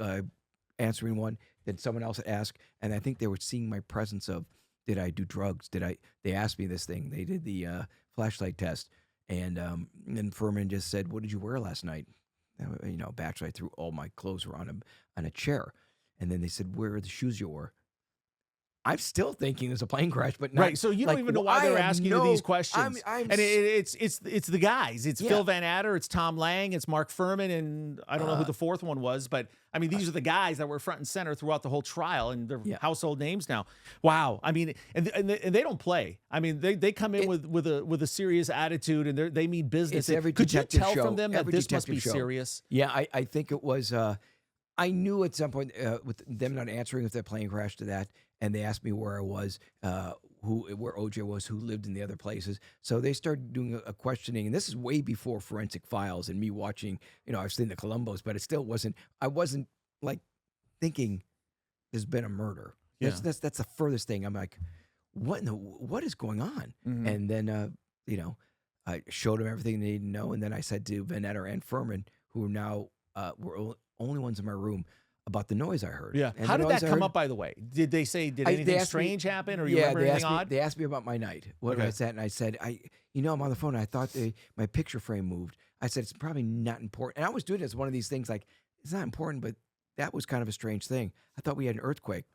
answering one, then someone else would ask. And I think they were seeing my presence of, did I do drugs? They asked me this thing. They did the flashlight test. And then Furman just said, what did you wear last night? Bachelor, I threw all my clothes were on a chair. And then they said, where are the shoes you wore? I'm still thinking there's a plane crash, but not, right. So you don't even know why they're asking you these questions. It's the guys. It's Phil Van Adder, it's Tom Lang, it's Mark Furman, and I don't know who the fourth one was, but I mean these are the guys that were front and center throughout the whole trial, and they're household names now. Wow. I mean, and they don't play. I mean, they come in with a serious attitude, and they mean business. Could you tell from them that this must be serious? Yeah, I think it was. I knew at some point with them not answering if the plane crashed to that, and they asked me where I was, where OJ was, who lived in the other places. So they started doing a questioning, and this is way before Forensic Files and me watching. I've seen the Columbos, but it still wasn't. I wasn't like thinking there's been a murder. Yeah. That's the furthest thing. I'm like, what is going on? Mhm. And then I showed them everything they needed to know, and then I said to Vanetta and Furman, who now were only ones in my room, about the noise I heard. Yeah. And How the did noise that I come heard- up, by the way? Did they say, did they anything asked me- strange happen, or you remember anything odd? They asked me about my night. What Okay. I said, and I said, I'm on the phone. And I thought my picture frame moved. I said, it's probably not important. And I was doing it as one of these things like, it's not important, but that was kind of a strange thing. I thought we had an earthquake,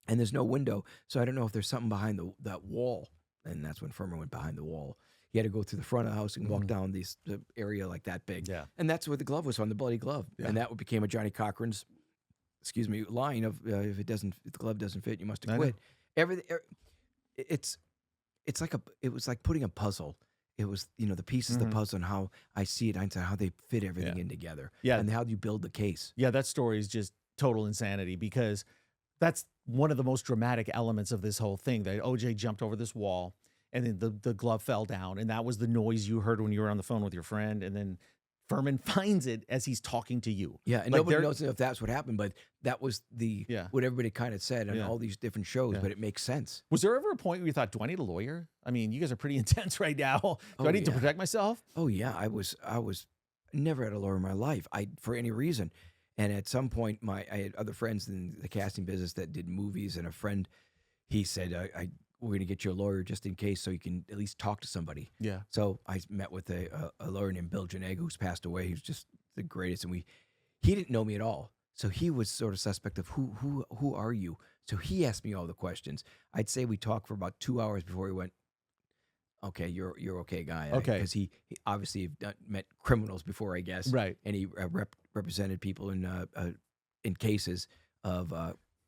and there's no window, so I don't know if there's something behind that wall. And that's when Furman went behind the wall. He had to go through the front of the house and walk down the area like that big. Yeah. And that's where the glove was on, the bloody glove. Yeah. And that became a Johnny Cochran's, line of if the glove doesn't fit, you must I have know. quit. It's like it was like putting a puzzle. It was, the pieces of the puzzle and how I see it, how they fit everything in together. Yeah. And how you build the case. Yeah, that story is just total insanity, because that's one of the most dramatic elements of this whole thing, that OJ jumped over this wall and then the glove fell down, and that was the noise you heard when you were on the phone with your friend, and then Furman finds it as he's talking to you. Yeah, and Like, nobody they're- knows if that's what happened, but that was what everybody kind of said on Yeah. all these different shows, Yeah. but it makes sense. Was there ever a point where you thought, do I need a lawyer? I mean, you guys are pretty intense right now. Do Oh, I need to yeah. protect myself? Oh yeah, I was never had a lawyer in my life. For any reason. And at some point I had other friends in the casting business that did movies, and a friend, he said, we're going to get you a lawyer just in case, so you can at least talk to somebody. Yeah. So I met with a lawyer named Bill Janega, who's passed away. He's just the greatest. And he didn't know me at all. So he was sort of suspect of who are you? So he asked me all the questions. I'd say we talked for about 2 hours before he went, okay, you're okay, guy. Okay. Because he obviously met criminals before, I guess. Right. And he represented people in cases of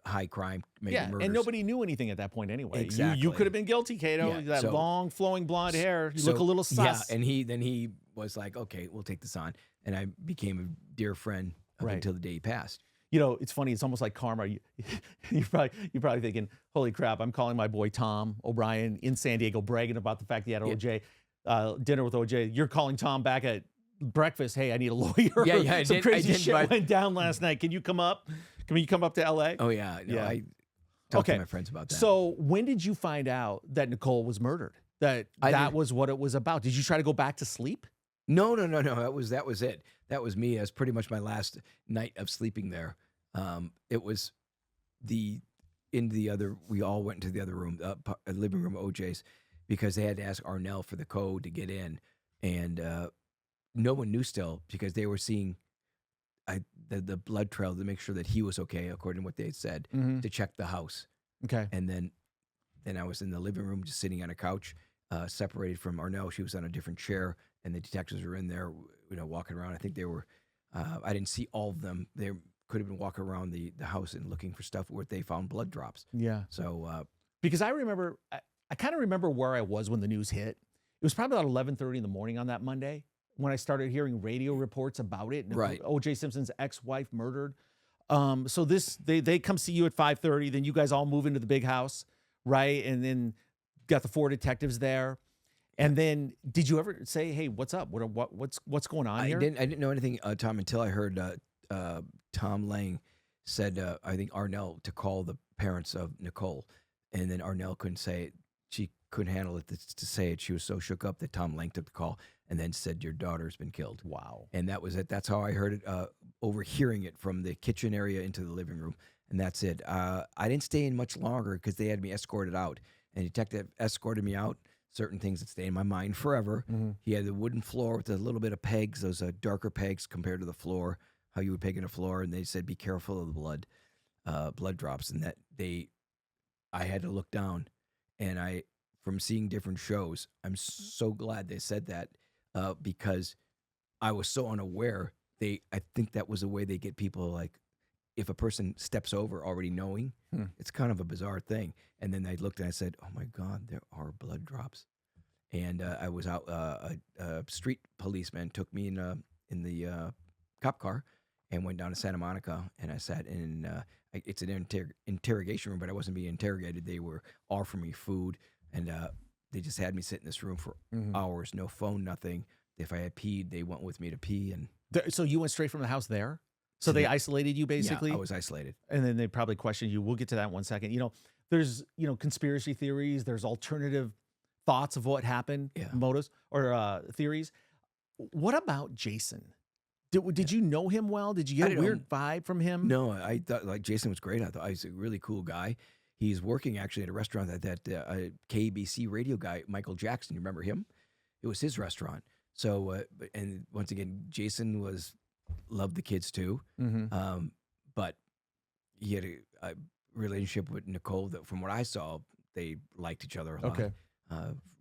high crime, maybe Yeah, murders. and nobody knew anything at that point anyway. You Exactly. could have been guilty, Kato. Yeah, That so- long flowing blonde hair. You So, look a little sus. Yeah, and then he was like, okay, we'll take this on. And I became a dear friend up Right. until the day he passed. It's funny. It's almost like karma. You're probably thinking, holy crap, I'm calling my boy Tom O'Brien in San Diego, bragging about the fact he had OJ, dinner with OJ. You're calling Tom back at breakfast. Hey, I need a lawyer. Yeah, I Some did- crazy I did, shit but- went down last night. Can you come up? Can you come up to LA? Oh, yeah. No, Yeah. I talked Okay. to my friends about that. So when did you find out that Nicole was murdered? That was what it was about? Did you try to go back to sleep? No. That was it. That was me. That was pretty much my last night of sleeping there. It was we all went into the other room, living room of OJ's, because they had to ask Arnell for the code to get in. And no one knew still, because they were seeing the blood trail to make sure that he was okay, according to what they had said, Mhm. to check the house. Okay. And then I was in the living room just sitting on a couch, separated from Arnell. She was on a different chair, and the detectives were in there, walking around. I think they were, I didn't see all of them. They could have been walking around the house and looking for stuff where they found blood drops. Yeah. So, Because I remember, I kind of remember where I was when the news hit. It was probably about 11:30 in the morning on that Monday when I started hearing radio reports about it. Right. O.J. Simpson's ex-wife murdered. So they come see you at 5:30. Then you guys all move into the big house, right? And then got the 4 detectives there. And then did you ever say, "Hey, what's up? What's going on here?" I didn't know anything, Tom, until I heard Tom Lang said, I think Arnell, to call the parents of Nicole, and then Arnell couldn't say it. She couldn't handle it to say it. She was so shook up that Tom Lang took the call and then said, "Your daughter's been killed." Wow. And that was it. That's how I heard it, overhearing it from the kitchen area into the living room. And that's it. I didn't stay in much longer because they had me escorted out. And the detective escorted me out. Certain things that stay in my mind forever. Mm-hmm. He had the wooden floor with a little bit of pegs, those darker pegs compared to the floor, how you would peg in a floor. And they said, be careful of the blood drops. And that I had to look down. And from seeing different shows, I'm so glad they said that because I was so unaware. I think that was a way they get people, like, if a person steps over already knowing, it's kind of a bizarre thing. And then I looked and I said, "Oh my God, there are blood drops." And I was out. A street policeman took me in the cop car, and went down to Santa Monica, and I sat in. It's an interrogation room, but I wasn't being interrogated. They were offering me food, and they just had me sit in this room for hours, no phone, nothing. If I had peed, they went with me to pee, and So you went straight from the house there? So they isolated you basically? Yeah, I was isolated. And then they probably questioned you. We'll get to that in 1 second. There's, conspiracy theories. There's alternative thoughts of what happened, motives or theories. What about Jason? Did you know him well? Did you get a weird vibe from him? No, I thought Jason was great. I thought he was a really cool guy. He's working actually at a restaurant that KBC radio guy, Michael Jackson, you remember him? It was his restaurant. So, and once again, Jason loved the kids too. But he had a relationship with Nicole that, from what I saw, they liked each other a lot. Okay.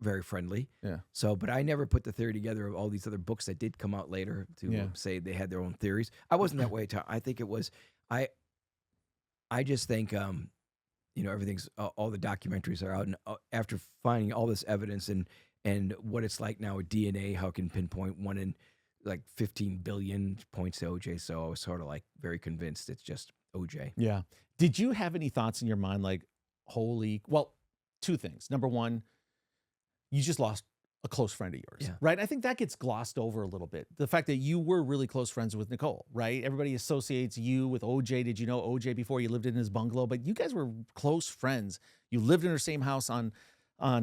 Very friendly. Yeah. So, but I never put the theory together of all these other books that did come out later to say they had their own theories. I wasn't that way. I think it was, I just think, everything's, all the documentaries are out, and after finding all this evidence and what it's like now with DNA, how it can pinpoint 1 in like 15 billion points to OJ. So I was sort of like very convinced it's just OJ. Yeah. Did you have any thoughts in your mind like, well, two things. Number one, you just lost a close friend of yours, right? I think that gets glossed over a little bit. The fact that you were really close friends with Nicole, right? Everybody associates you with OJ. Did you know OJ before you lived in his bungalow? But you guys were close friends. You lived in the same house on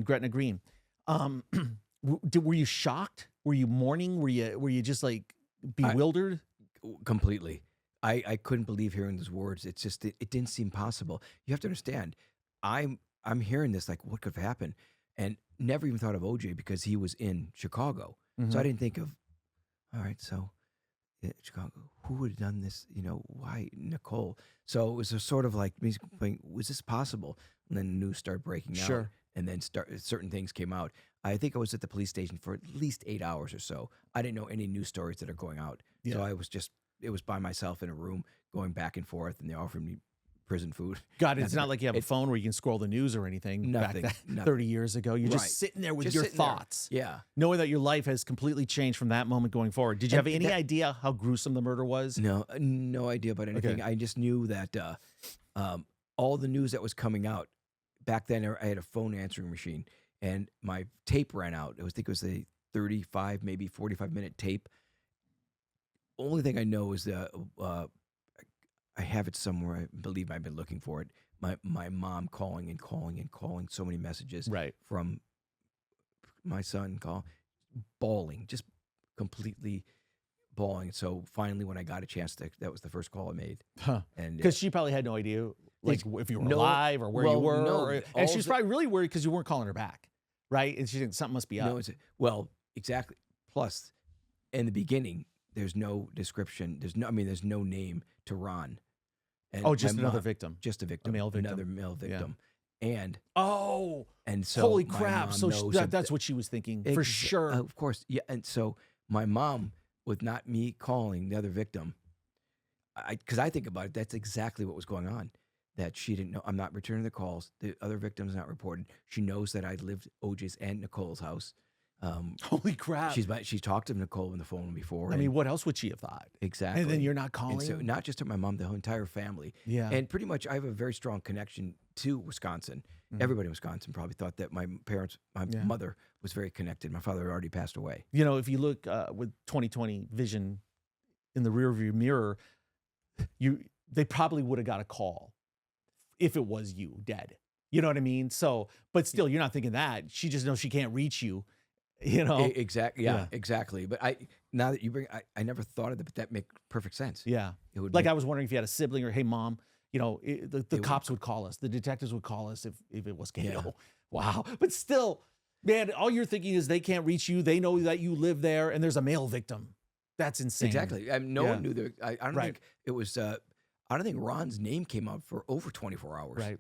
Gretna Green. Were you shocked? Were you mourning? Were you just like bewildered? Completely. I couldn't believe hearing those words. It's just it didn't seem possible. You have to understand. I'm hearing this like, what could have happened? And never even thought of OJ because he was in Chicago. So I didn't think of, all right, so Chicago, who would have done this? Why Nicole? So it was a sort of like me going, was this possible? And then the news started breaking out. And then certain things came out. I think I was at the police station for at least 8 hours or so. I didn't know any news stories that are going out. So I was it was by myself in a room going back and forth, and they offered me prison food. God, it's not like you have a phone where you can scroll the news or anything. Nothing. Back 30 years ago. You're just sitting there with your thoughts. Yeah. Knowing that your life has completely changed from that moment going forward. Did you have any idea how gruesome the murder was? No idea about anything. I just knew that all the news that was coming out, back then I had a phone answering machine, and my tape ran out. I think it was a 35, maybe 45-minute tape. Only thing I know is that I have it somewhere. I believe I've been looking for it. My mom calling and calling and calling, so many messages from my son, bawling, just completely bawling. So finally, when I got a chance, that was the first call I made. And because she probably had no idea, like if you were alive or where you were, and she's probably really worried because you weren't calling her back, right? And she didn't. Something must be up. Well, exactly. Plus, in the beginning, there's no description. There's no name to Ron. And just another victim. Just a victim. A male victim. Another male victim. Yeah. And so holy crap! So that's what she was thinking for sure. Of course, yeah. And so my mom, with not me calling the other victim, because I think about it, that's exactly what was going on. That she didn't know. I'm not returning the calls. The other victim's not reported. She knows that I lived OJ's and Nicole's house. Holy crap! She's talked to Nicole on the phone before. I mean, what else would she have thought? Exactly. And then you're not calling. And so not just to my mom, the whole entire family. Yeah. And pretty much, I have a very strong connection to Wisconsin. Everybody in Wisconsin probably thought that my mother was very connected. My father had already passed away. If you look with 20/20 vision in the rearview mirror, they probably would have got a call if it was you dead. You know what I mean? So, but still, you're not thinking that. She just knows she can't reach you. Exactly. Yeah, exactly. But now that you bring, I never thought of it, but that makes perfect sense. Yeah. It would I was wondering if you had a sibling or, hey, mom, the cops would call us. The detectives would call us if it was Kato. Yeah. Wow. But still, man, all you're thinking is they can't reach you. They know that you live there and there's a male victim. That's insane. Exactly. No one knew that. I don't think it was, I don't think Ron's name came out for over 24 hours. Right.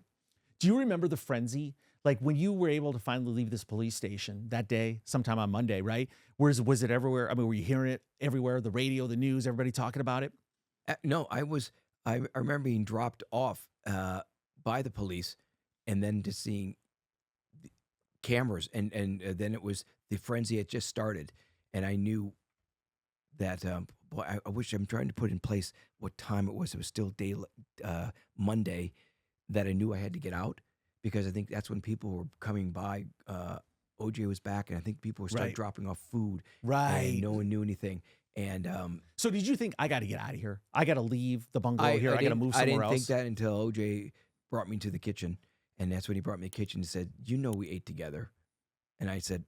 Do you remember the frenzy? Like when you were able to finally leave this police station that day, sometime on Monday, right? Was it everywhere? I mean, were you hearing it everywhere? The radio, the news, everybody talking about it? No, I remember being dropped off by the police, and then just seeing the cameras, and then it was the frenzy had just started, and I knew that boy, I wish I'm trying to put in place what time it was. It was still Monday that I knew I had to get out, because I think that's when people were coming by. OJ was back, and I think people were starting dropping off food. Right. And no one knew anything. And so did you think, I got to get out of here? I got to leave the bungalow here. I got to move somewhere else. I didn't think that until OJ brought me to the kitchen. And that's when he brought me to the kitchen and said, you know, we ate together. And I said,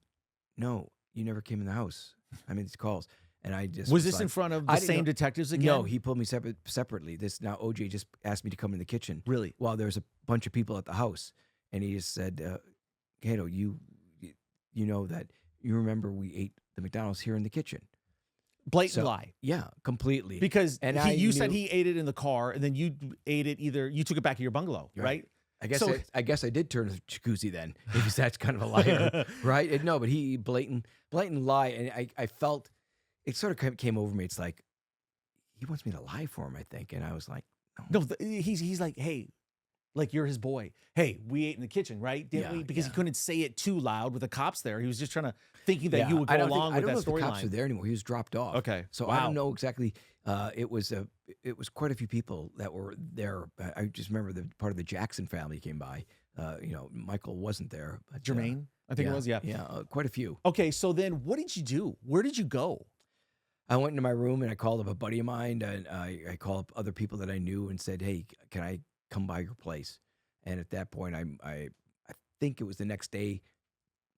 no, you never came in the house. I made these calls. And I just was this in front of the same detectives again? No, he pulled me separately. Now OJ just asked me to come in the kitchen. Really? While there was a bunch of people at the house. And he just said, Kato, you know that you remember we ate the McDonald's here in the kitchen. Blatant lie. Yeah, completely. Because you said he ate it in the car, and then you ate it you took it back to your bungalow, right? I guess I did turn the jacuzzi then, because that's kind of a liar, right? No, but he blatant lie, and I felt it sort of came over me. It's like he wants me to lie for him, I think, and I was like, no, he's like, hey, like you're his boy. Hey, we ate in the kitchen, right? Didn't we? Because he couldn't say it too loud with the cops there. He was just thinking that you would go along with that storyline. I don't know if the cops are there anymore. He was dropped off. Okay, so I don't know exactly. It was quite a few people that were there. I just remember the part of the Jackson family came by. Michael wasn't there. But, Jermaine, I think it was. Yeah, quite a few. Okay, so then what did you do? Where did you go? I went into my room and I called up a buddy of mine, and I called up other people that I knew and said, "Hey, can I come by your place?" And at that point, I think it was the next day,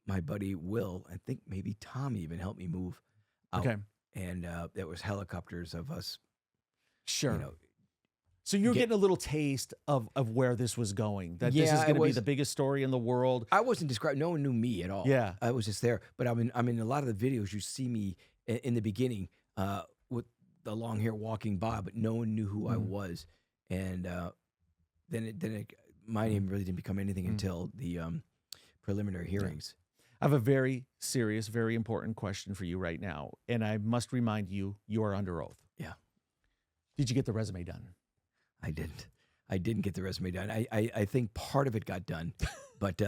my buddy Will, I think maybe Tom even helped me move out. Okay. And there was helicopters of us. Sure. So you're getting a little taste of where this was going, that this is going to be the biggest story in the world. I wasn't described. No one knew me at all. Yeah. I was just there. But I'm in a lot of the videos, you see me in the beginning with the long hair walking by, but no one knew who I was. And then my name really didn't become anything until the preliminary hearings. I have a very serious, very important question for you right now. And I must remind you, you are under oath. Yeah. Did you get the resume done? I didn't. I didn't get the resume done. I think part of it got done, but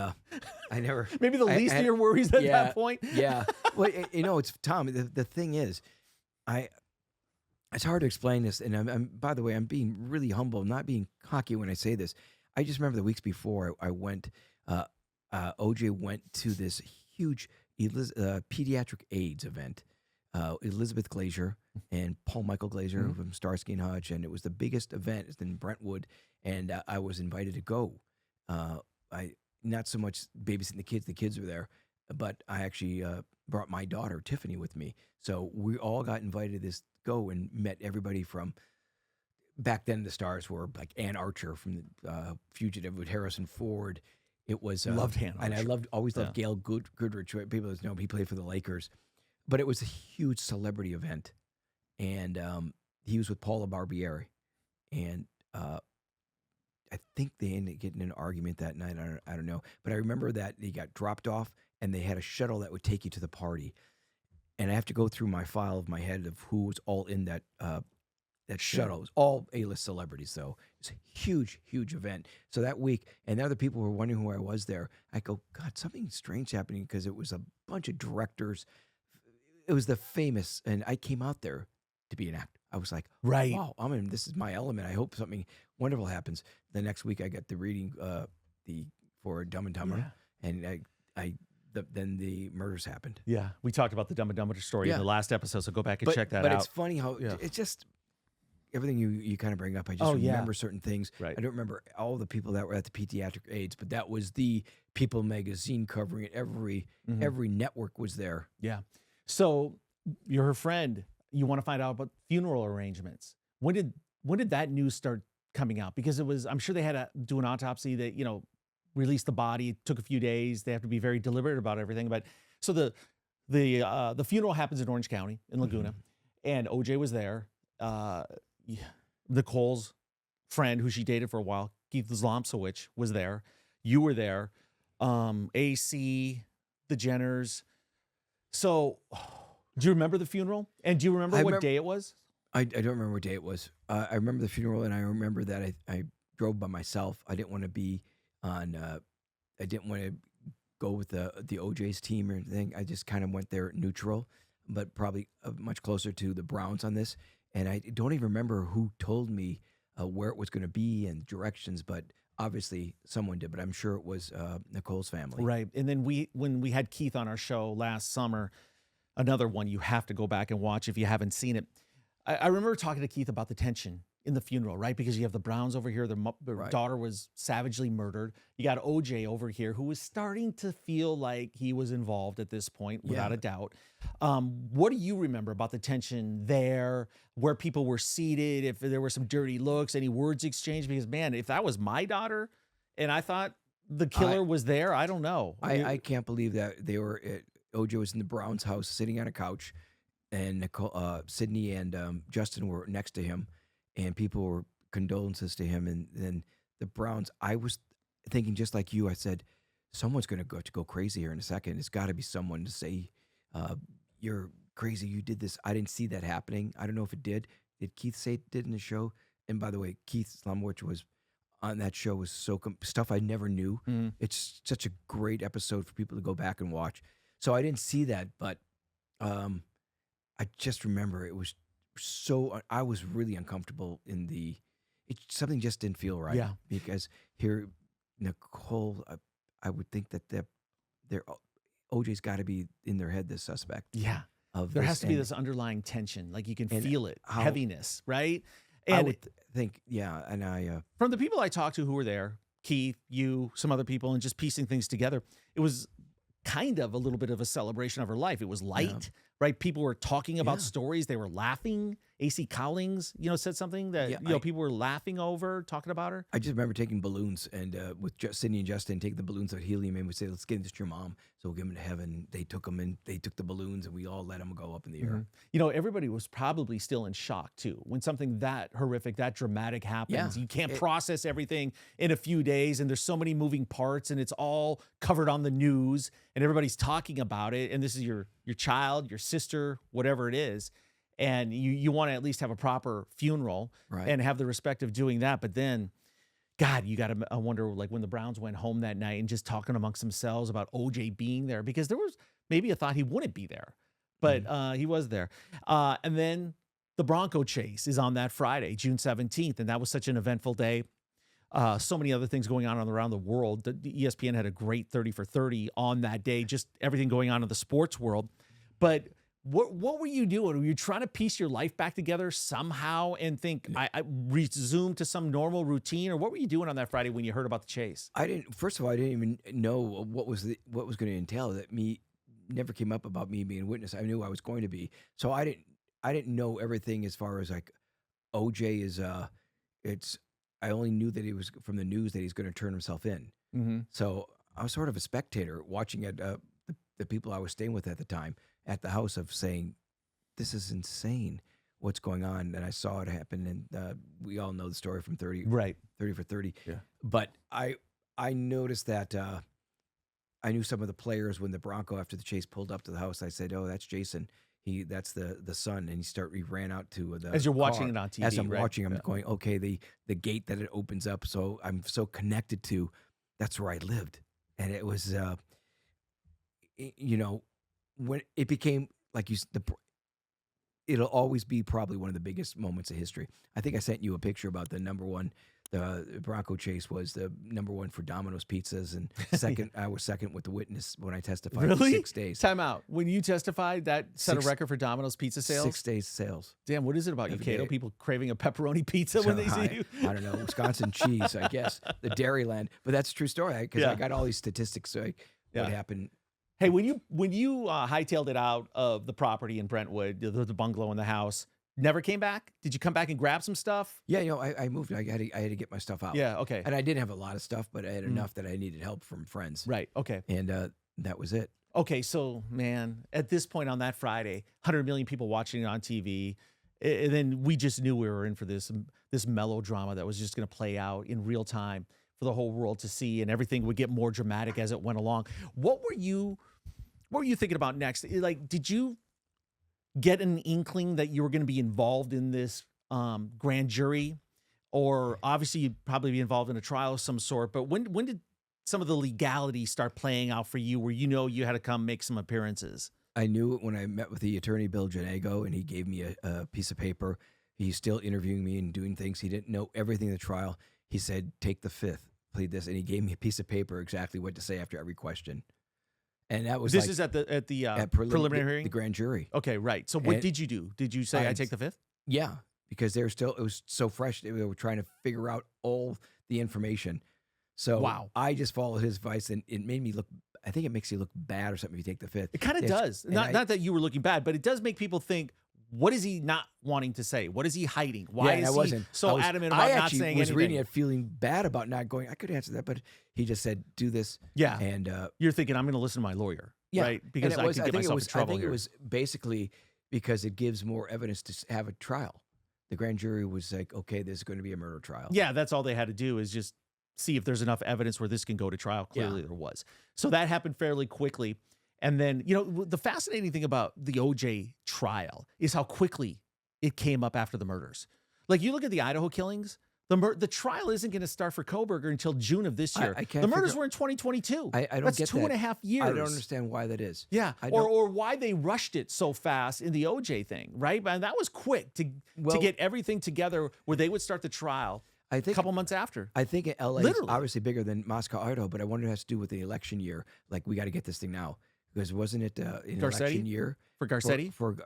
I never. Maybe the least of your worries at that point? Yeah. Well, it's Tom. The thing is, it's hard to explain this. And I'm by the way, I'm being really humble, not being cocky when I say this. I just remember the weeks before I went, OJ went to this huge pediatric AIDS event. Elizabeth Glazier and Paul Michael Glazier from Starsky and Hutch, and it was the biggest event. It's in Brentwood, and I was invited to go. I not so much babysitting the kids were there, but I actually brought my daughter Tiffany with me. So we all got invited to go and met everybody from. Back then, the stars were like Ann Archer from Fugitive with Harrison Ford. It was loved Ann Archer, and I always loved Gail Goodrich. People that know he played for the Lakers, but it was a huge celebrity event, and he was with Paula Barbieri, and I think they ended up getting in an argument that night. I don't know, but I remember that he got dropped off, and they had a shuttle that would take you to the party, and I have to go through my file of my head of who was all in that. That shuttle. It was all A-list celebrities, though. It's a huge, huge event. So that week, and the other people were wondering who I was there. I go, God, something strange happening, because it was a bunch of directors. It was the famous, and I came out there to be an actor. I was like, wow, this is my element. I hope something wonderful happens. The next week, I got the reading for Dumb and Dumber, and then the murders happened. Yeah, we talked about the Dumb and Dumber story in the last episode, so go back and check that out. But it's funny how it's just. Everything you kind of bring up, I just remember certain things. Right. I don't remember all the people that were at the pediatric AIDS, but that was the People magazine covering it. Every network was there. Yeah. So you're her friend. You want to find out about funeral arrangements. When did that news start coming out? Because I'm sure they had to do an autopsy that, release the body. It took a few days. They have to be very deliberate about everything. But so the funeral happens in Orange County in Laguna, and OJ was there. Nicole's friend, who she dated for a while, Keith Zlomsowicz, was there. You were there. AC, the Jenners. So, do you remember the funeral? And do you remember what day it was? I don't remember what day it was. I remember the funeral, and I remember that I drove by myself. I didn't want to be on. I didn't want to go with the OJ's team or anything. I just kind of went there neutral. but probably much closer to the Browns on this. And I don't even remember who told me where it was going to be and directions, but obviously someone did. But I'm sure it was Nicole's family. Right. And then when we had Keith on our show last summer, another one you have to go back and watch if you haven't seen it. I remember talking to Keith about the tension in the funeral, right? Because you have the Browns over here, their daughter was savagely murdered. You got OJ over here, who was starting to feel like he was involved at this point, without a doubt. What do you remember about the tension there, where people were seated, if there were some dirty looks, any words exchanged? Because, man, if that was my daughter and I thought the killer was there, I don't know. I can't believe that they were, OJ was in the Browns' house sitting on a couch, and Nicole, Sydney and Justin were next to him. And people were condolences to him. And then the Browns, I was thinking just like you, I said, someone's going to go crazy here in a second. It's got to be someone to say, you're crazy, you did this. I didn't see that happening. I don't know if it did. Did Keith say it did in the show? And by the way, Keith Slumwich was on that show, was stuff I never knew. It's such a great episode for people to go back and watch. So I didn't see that, but I just remember it was I was really uncomfortable something just didn't feel right. Yeah. Because here, Nicole, I would think that their OJ's got to be in their head, this suspect. Yeah. There has to be this underlying tension, like you can feel it, heaviness, right? And I would think, yeah. And from the people I talked to who were there, Keith, you, some other people, and just piecing things together, it was kind of a little bit of a celebration of her life. It was light, right? People were talking about stories. They were laughing. AC Cowlings, said something that, people were laughing over, talking about her. I just remember taking balloons and with Sydney and Justin, take the balloons of helium and we say, let's give this to your mom. So we'll give them to heaven. They took them and they took the balloons and we all let them go up in the air. Everybody was probably still in shock too. When something that horrific, that dramatic happens, you can't process everything in a few days. And there's so many moving parts and it's all covered on the news and everybody's talking about it. And this is your child, your sister, whatever it is. And you want to at least have a proper funeral and have the respect of doing that. But then, God, you got to wonder, like when the Browns went home that night and just talking amongst themselves about OJ being there, because there was maybe a thought he wouldn't be there, but he was there. And then the Bronco chase is on that Friday, June 17th. And that was such an eventful day. So many other things going on around the world. The ESPN had a great 30 for 30 on that day, just everything going on in the sports world. But what were you doing? Were you trying to piece your life back together somehow and think, I resume to some normal routine? Or what were you doing on that Friday when you heard about the chase? First of all, I didn't even know what was going to entail. That never came up about me being a witness. I knew I was going to be. So I didn't know everything as far as like OJ is, I only knew that he was from the news that he's going to turn himself in. So I was sort of a spectator watching it, the people I was staying with at the time at the house of saying, this is insane what's going on. And I saw it happen. And we all know the story from 30 for 30. Yeah. But I noticed that I knew some of the players when the Bronco after the chase pulled up to the house. I said, oh, that's Jason. That's the son. And he ran out to the as you're car. watching it on TV. As I'm watching, I'm going, okay, the gate that it opens up. So I'm so connected to, that's where I lived. And it was, when it became like it'll always be probably one of the biggest moments of history. I think I sent you a picture about the Bronco chase was the number one for Domino's pizzas, and second, I was second with the witness when I testified. Really? For 6 days. Time out. When you testified, that set a record for Domino's pizza sales? 6 days sales. Damn, what is it about you, Kato? People craving a pepperoni pizza when they see you? I don't know. Wisconsin cheese, I guess. The Dairyland. But that's a true story because I got all these statistics. What happened. Hey, when you hightailed it out of the property in Brentwood, the bungalow and the house, never came back? Did you come back and grab some stuff? Yeah, I moved. I had to get my stuff out. Yeah, okay. And I didn't have a lot of stuff, but I had enough that I needed help from friends. Right, okay. And that was it. Okay, so, man, at this point on that Friday, 100 million people watching it on TV, and then we just knew we were in for this melodrama that was just going to play out in real time for the whole world to see, and everything would get more dramatic as it went along. What were you thinking about next? Like, did you get an inkling that you were going to be involved in this grand jury? Or obviously you'd probably be involved in a trial of some sort, but when did some of the legality start playing out for you where you had to come make some appearances? I knew it when I met with the attorney, Bill Janego, and he gave me a piece of paper. He's still interviewing me and doing things. He didn't know everything in the trial. He said, take the fifth, plead this. And he gave me a piece of paper exactly what to say after every question. And that was This is at the preliminary hearing? The grand jury. Okay, right. So what did you do? Did you say, I take the fifth? Yeah, because it was so fresh. They were trying to figure out all the information. So wow. I just followed his advice, and it made me look, I think it makes you look bad or something if you take the fifth. It kind of does. Not that you were looking bad, but it does make people think, what is he not wanting to say? What is he hiding? Why is he so adamant about not saying anything? I was reading it feeling bad about not going. I could answer that, but he just said, do this. Yeah. And you're thinking, I'm going to listen to my lawyer. Yeah. Right? Because I could get myself in trouble I think here. it was basically because it gives more evidence to have a trial. The grand jury was like, okay, this is going to be a murder trial. Yeah, that's all they had to do is just see if there's enough evidence where this can go to trial. Clearly there was. So that happened fairly quickly. And then, the fascinating thing about the OJ trial is how quickly it came up after the murders. Like, you look at the Idaho killings, the trial isn't going to start for Koberger until June of this year. The murders were in 2022. I don't That's get 2.5 years. I don't understand why that is. Yeah, or why they rushed it so fast in the OJ thing, right? And that was quick to get everything together where they would start the trial a couple months after. I think LA is obviously bigger than Moscow, Idaho, but I wonder if it has to do with the election year. Like, we got to get this thing now. Because wasn't it an election year? For Garcetti? For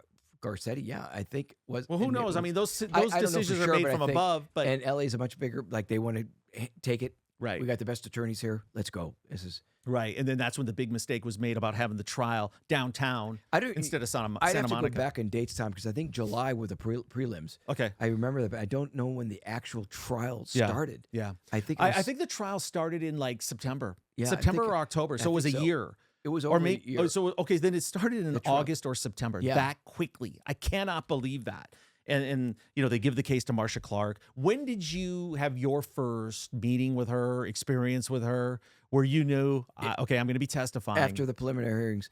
Garcetti, yeah. I think was. Well, who knows? I mean, those decisions are made from above. But and LA is a much bigger, like, they want to take it. Right. We got the best attorneys here. Let's go. This is. Right. And then that's when the big mistake was made about having the trial downtown instead of Santa Monica. I'd have to go back in dates time because I think July were the prelims. Okay. I remember that, but I don't know when the actual trial started. Yeah. I think the trial started in like September. Yeah, September or October. So it was a year. It was over a year. Oh, so, okay, then it started in August or September. Yeah. That quickly. I cannot believe that. And they give the case to Marcia Clark. When did you have your first meeting with her, experience with her, where you knew, okay, I'm going to be testifying? After the preliminary hearings.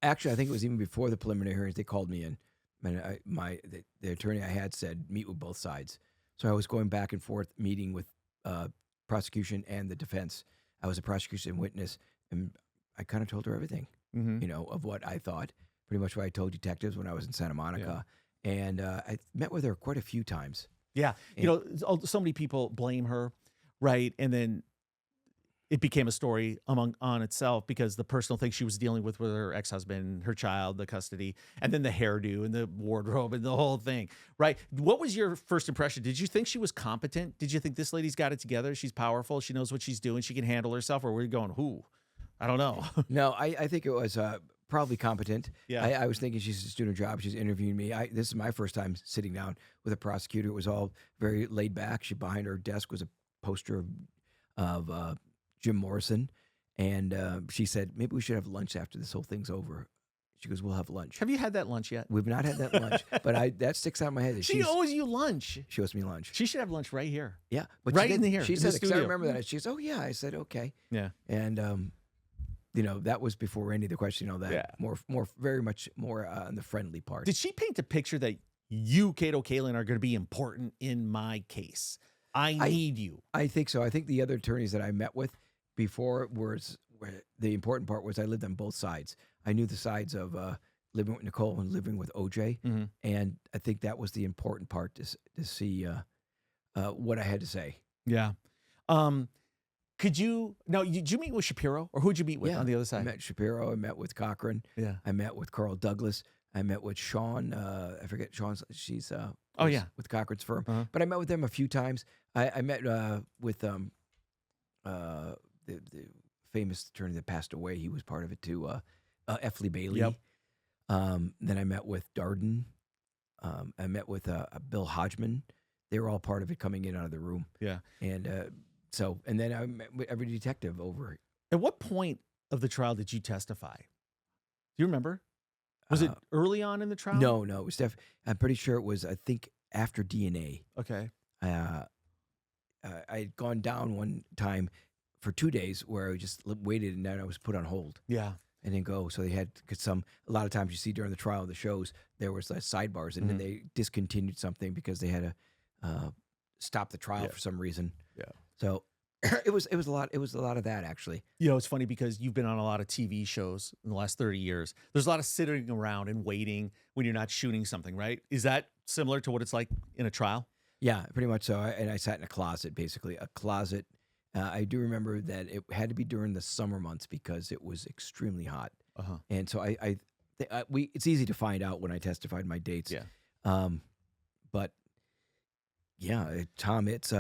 Actually, I think it was even before the preliminary hearings, they called me in. And the attorney I had said, meet with both sides. So I was going back and forth meeting with prosecution and the defense. I was a prosecution witness, and I kind of told her everything, of what I thought, pretty much what I told detectives when I was in Santa Monica. Yeah. And I met with her quite a few times. Yeah. So many people blame her, right? And then it became a story on itself because the personal thing she was dealing with her ex-husband, her child, the custody, and then the hairdo and the wardrobe and the whole thing, right? What was your first impression? Did you think she was competent? Did you think this lady's got it together? She's powerful. She knows what she's doing. She can handle herself. Or were you going, who? I don't know. No, I think it was probably competent. Yeah. I was thinking she's just doing her job. She's interviewing me. This is my first time sitting down with a prosecutor. It was all very laid back. Behind her desk was a poster of Jim Morrison. And she said, maybe we should have lunch after this whole thing's over. She goes, we'll have lunch. Have you had that lunch yet? We've not had that lunch, but that sticks out in my head. She owes you lunch. She owes me lunch. She should have lunch right here. Yeah. But right in here. She said, because I remember that. She goes, oh, yeah. I said, okay. Yeah. And, that was before any of the question, more, very much more on the friendly part. Did she paint a picture that you, Kato Kaelin, are going to be important in my case? I need you. I think so. I think the other attorneys that I met with before the important part was I lived on both sides. I knew the sides of living with Nicole and living with OJ. Mm-hmm. And I think that was the important part to see what I had to say. Yeah. Did you meet with Shapiro, or who'd you meet with on the other side? I met Shapiro. I met with Cochran. Yeah. I met with Carl Douglas. I met with Sean. I forget Sean's. She's with Cochran's firm. Uh-huh. But I met with them a few times. I met with the famous attorney that passed away. He was part of it too. F. Lee Bailey. Yep. Then I met with Darden. I met with Bill Hodgman. They were all part of it coming in out of the room. Yeah. And and then I met with every detective over. At what point of the trial did you testify? Do you remember? Was it early on in the trial? No, it was I'm pretty sure it was, I think, after DNA. Okay. I had gone down one time for 2 days where I just waited and then I was put on hold. Yeah. And then go. So they had, because a lot of times you see during the trial of the shows, there was sidebars and then they discontinued something because they had to stop the trial for some reason. Yeah. So It was a lot. It was a lot of that actually. You know, it's funny because you've been on a lot of TV shows in the last 30 years. There's a lot of sitting around and waiting when you're not shooting something, right? Is that similar to what it's like in a trial? Yeah, pretty much so. And I sat in a closet, basically a closet. I do remember that it had to be during the summer months because it was extremely hot. And so it's easy to find out when I testified my dates. Yeah. But yeah, Tom, it's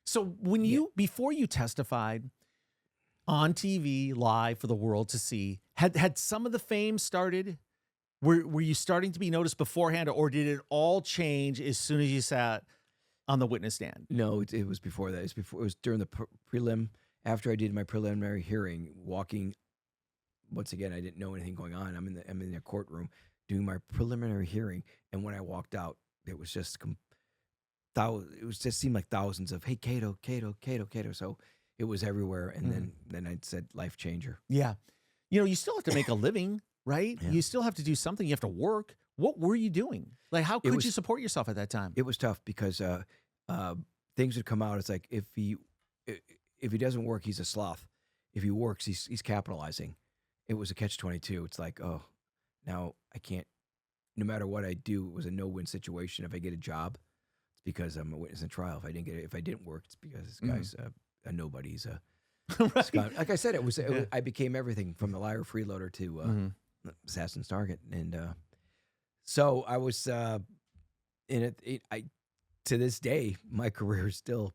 So when before you testified on TV live for the world to see, had some of the fame started? Were you starting to be noticed beforehand, or did it all change as soon as you sat on the witness stand? No, it was before that. It was during the prelim. After I did my preliminary hearing, walking. Once again, I didn't know anything going on. I'm in the courtroom doing my preliminary hearing, and when I walked out, it was just seemed like thousands of, hey, Kato, Kato, Kato, Kato. So it was everywhere, and then I said life changer. Yeah, you know, you still have to make a living, right? Yeah. You still have to do something. You have to work. What were you doing? Like, how could you support yourself at that time? It was tough because things would come out. It's like if he doesn't work, he's a sloth. If he works, he's capitalizing. It was a catch-22. It's like, oh, now I can't. No matter what I do, it was a no-win situation. If I get a job, it's because I'm a witness in trial. If I didn't work, it's because this guy's a nobody. He's a Right. like I said, I became everything from the liar freeloader to assassin's target, and so I was in it. To this day, my career is still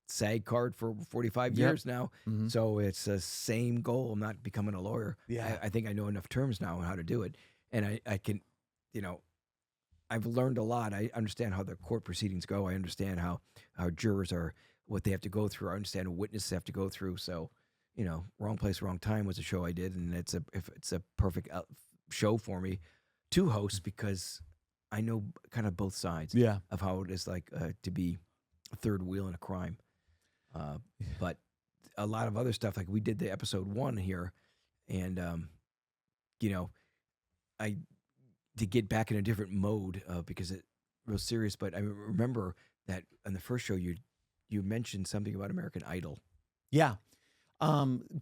SAG card for 45 years now. So it's the same goal. I'm not becoming a lawyer. Yeah. I think I know enough terms now on how to do it, and I can, I've learned a lot. I understand how the court proceedings go. I understand how jurors are, what they have to go through. I understand what witnesses have to go through. So, Wrong Place, Wrong Time was a show I did, and it's a perfect show for me to host because I know kind of both sides of how it is like to be a third wheel in a crime. But a lot of other stuff, like we did the episode 1 here, and I to get back in a different mode because it real serious. But I remember that on the first show you mentioned something about American Idol. Yeah,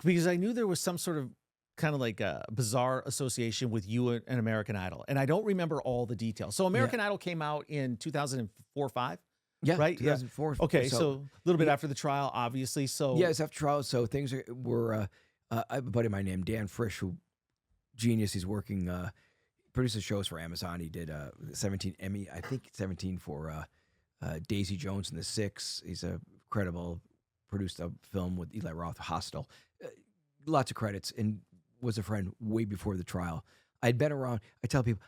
because I knew there was some sort of kind of like a bizarre association with you and American Idol, and I don't remember all the details. So American Idol came out in 2004-5. Yeah, right. 2004. Okay, so a little bit after the trial, obviously. So yeah, it's after trial. So things were. I have a buddy of mine named Dan Frisch, who genius. He's working, produces shows for Amazon. He did 17 Emmy, I think 17 for Daisy Jones and the Six. He's a credible. Produced a film with Eli Roth, Hostel. Lots of credits, and was a friend way before the trial. I'd been around. I tell people,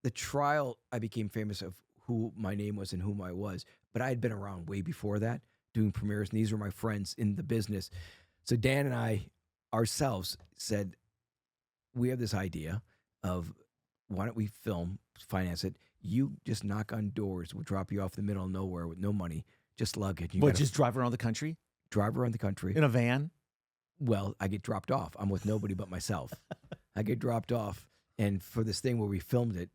the trial I became famous of who my name was and whom I was. But I had been around way before that, doing premieres, and these were my friends in the business. So Dan and I ourselves said, we have this idea of why don't we finance it? You just knock on doors. We'll drop you off the middle of nowhere with no money, just luggage. Just drive around the country? Drive around the country. In a van? Well, I get dropped off. I'm with nobody but myself. I get dropped off, and for this thing where we filmed it,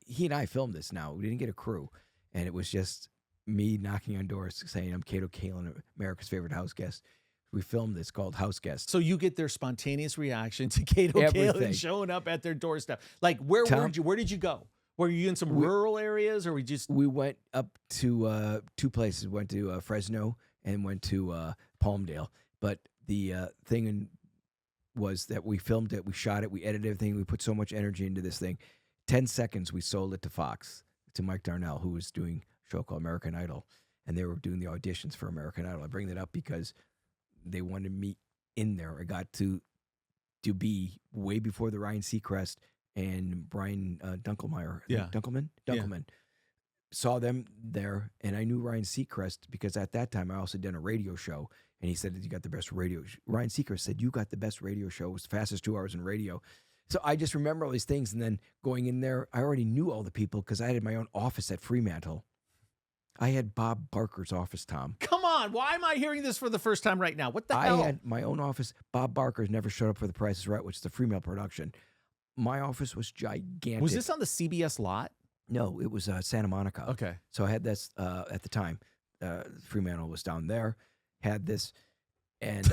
he and I filmed this now. We didn't get a crew. And it was just me knocking on doors saying, I'm Kato Kaelin, America's favorite house guest. We filmed this called House Guest. So you get their spontaneous reaction to Kato Kaelin showing up at their doorstep. Like, where did you go? Were you in some rural areas, or we went up to 2 places. Went to Fresno and went to Palmdale. But the thing was that we filmed it, we shot it, we edited everything. We put so much energy into this thing. 10 seconds, we sold it to Fox, to Mike Darnell, who was doing a show called American Idol, and they were doing the auditions for American Idol. I bring that up because they wanted me in there. I got to be way before the Ryan Seacrest and Brian Dunkelmeyer. Dunkelman? Dunkelman. Yeah. Saw them there, and I knew Ryan Seacrest because at that time I also did a radio show, and he said, you got the best radio. Ryan Seacrest said, you got the best radio show. It was the fastest 2 hours in radio. So I just remember all these things, and then going in there, I already knew all the people because I had my own office at Fremantle. I had Bob Barker's office, Tom. Come on, why am I hearing this for the first time right now? What the hell? I had my own office. Bob Barker's never showed up for The Price is Right, which is the Fremantle production. My office was gigantic. Was this on the CBS lot? No, it was Santa Monica. Okay. So I had this at the time. Fremantle was down there. had this, and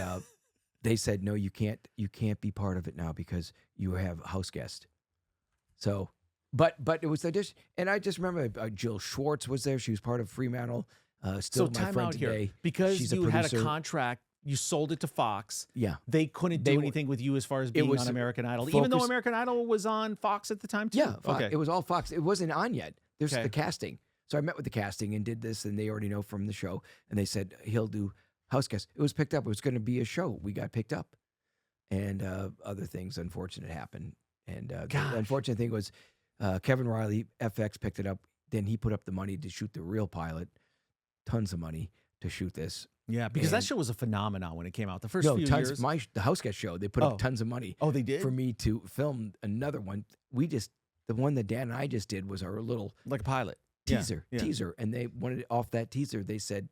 they said, no, you can't be part of it now because you have a house guest. So, but it was the dish, and I just remember Jill Schwartz was there. She was part of Fremantle. Still So my time friend out today. here. Because She's you had a producer. contract, you sold it to Fox. Yeah. They couldn't do anything with you as far as being was on American Idol, even though focused- American Idol was on Fox at the time too. Yeah, Okay. it was all Fox. It wasn't on yet. There's Okay. the casting. So I met with the casting and did this, and they already know from the show. And they said he'll do house guest. It was picked up. It was going to be a show. We got picked up, and other things unfortunate happened. And the unfortunate thing was Kevin Riley, FX picked it up. Then he put up the money to shoot the real pilot. Tons of money to shoot this. Yeah, because that And- show was a phenomenon when it came out. The first No, few tons. years. The house guest show. They put up tons of money. Oh, they did? For me to film another one. The one that Dan and I just did was our little Like a pilot. Yeah, teaser, and they wanted it off that teaser. They said,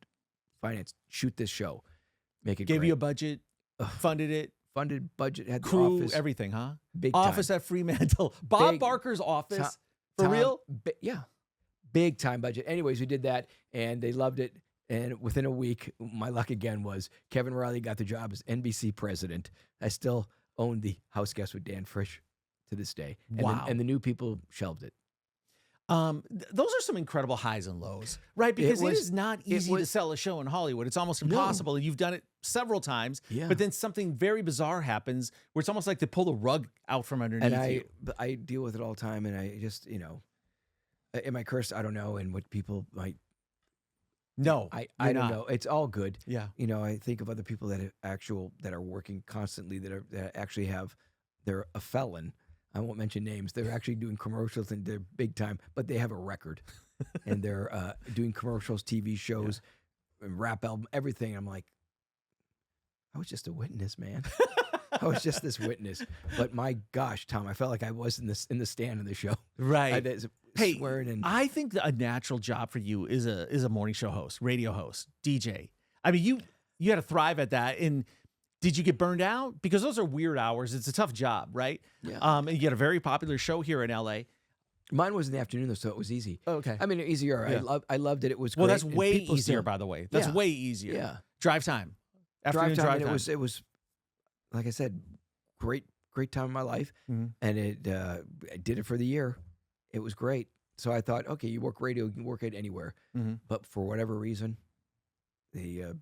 "Finance, shoot this show, make it Gave great." you a budget, funded it, funded budget, had the crew, office, everything, huh? big Office time. at Fremantle. Bob Big Barker's office. For Tom- real? Yeah, big time budget. Anyways, we did that, and they loved it. And within a week, my luck again was Kevin Riley got the job as NBC president. I still own the house guest with Dan Frisch to this day. And Wow. and the new people shelved it. Those are some incredible highs and lows, right? Because it is not easy to sell a show in Hollywood. It's almost impossible. You've done it several times, Yeah. but then something very bizarre happens where it's almost like they pull the rug out from underneath And you. I deal with it all the time, and I just, am I cursed? I don't know. And what people might, No, I you're don't not. know. It's all good. Yeah. I think of other people that are working constantly that actually they're a felon. I won't mention names. They're actually doing commercials and they're big time, but they have a record, and they're doing commercials, TV shows, and rap album, everything. I'm like, I was just a witness, man. I was just this witness. But my gosh, Tom, I felt like I was in the stand of the show. Right. Hey, swearing and I think that a natural job for you is a morning show host, radio host, DJ. I mean, you had to thrive at that. And did you get burned out? Because those are weird hours. It's a tough job, right? Yeah. And you had a very popular show here in LA. Mine was in the afternoon though, so it was easy. Oh, okay. I mean, easier. Yeah. I loved it. It was Well, great. that's and way people easier, still- by the way. That's Yeah. way easier. Yeah. Drive time. Afternoon drive time. drive And time. it was like I said, great time of my life, Mhm. and I did it for the year. It was great. So I thought, okay, you work radio, you can work it anywhere. Mhm. But for whatever reason, the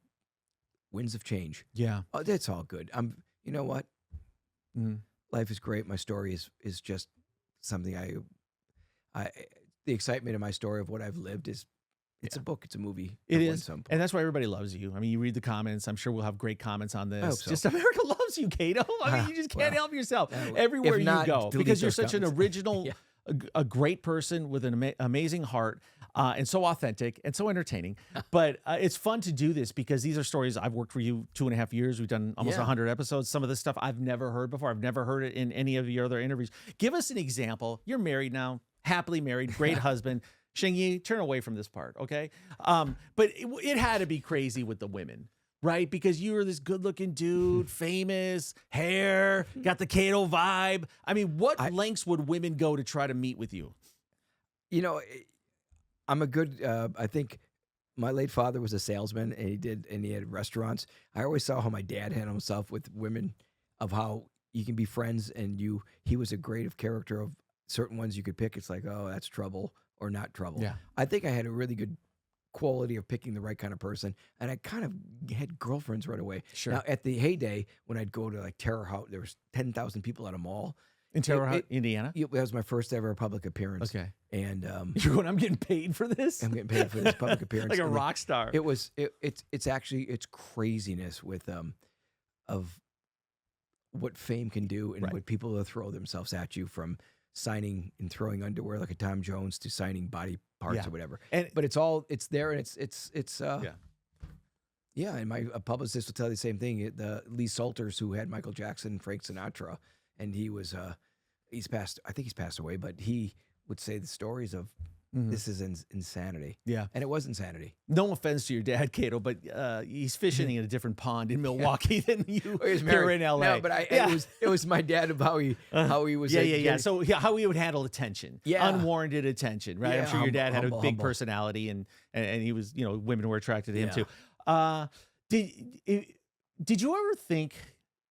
winds of change. Yeah. Oh, that's all good. You know what? Mhm. Life is great. My story is just something the excitement of my story of what I've lived is. It's a book. It's a movie. It at one is. some point. And that's why everybody loves you. I mean, you read the comments. I'm sure we'll have great comments on this. hope so. Just America loves you, Kato. I mean, you just can't Well, help yourself if everywhere you not, go delete because you're those such an comments. original, Yeah. a great person with an amazing heart and so authentic and so entertaining. But it's fun to do this because these are stories. I've worked for you 2.5 years. We've done almost 100 episodes. Some of this stuff I've never heard before. I've never heard it in any of your other interviews. Give us an example. You're married now, happily married, great husband. Sheng-Yi, turn away from this part, okay? But it had to be crazy with the women, right? Because you were this good-looking dude, famous, hair, got the Kato vibe. I mean, what lengths would women go to try to meet with you? I'm a good. I think my late father was a salesman, and he had restaurants. I always saw how my dad handled himself with women, of how you can be friends, and he was a great of character of certain ones you could pick. It's like, oh, that's trouble or not trouble. Yeah. I think I had a really good quality of picking the right kind of person, and I kind of had girlfriends right away. Sure. Now, at the heyday, when I'd go to like Terre Haute, there was 10,000 people at a mall. In Terre Haute, Indiana? That was my first ever public appearance. Okay. And You're going, I'm getting paid for this? I'm getting paid for this public appearance. Like a And rock star. It's actually craziness with of what fame can do and what people will throw themselves at you, from signing and throwing underwear like a Tom Jones to signing body parts or whatever. But it's there, and it's yeah. And my publicist will tell you the same thing. The Lee Salters, who had Michael Jackson, Frank Sinatra, and he was he's passed. I think he's passed away, but he would say the stories of this is insanity. Yeah. And it was insanity. No offense to your dad, Kato, but he's fishing in a different pond in Milwaukee than you here in LA. No, but it was my dad of how he was. Yeah. So how he would handle attention, unwarranted attention, right? Yeah, I'm sure your dad had a big humble. personality, and he was, women were attracted to him Yeah. too. Did you ever think,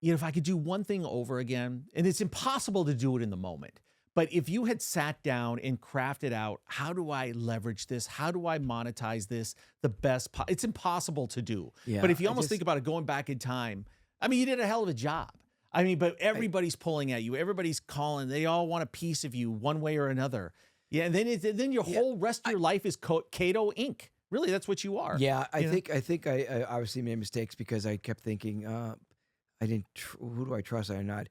if I could do one thing over again, and it's impossible to do it in the moment, but if you had sat down and crafted out, how do I leverage this? How do I monetize this the best? It's impossible to do. Yeah, but if you almost think about it, going back in time, I mean, you did a hell of a job. I mean, but everybody's pulling at you. Everybody's calling. They all want a piece of you one way or another. Yeah, and then your whole rest of your life is Kato Inc. Really, that's what you are. Yeah, I think I obviously made mistakes because I kept thinking, I didn't. Who do I trust? Or not?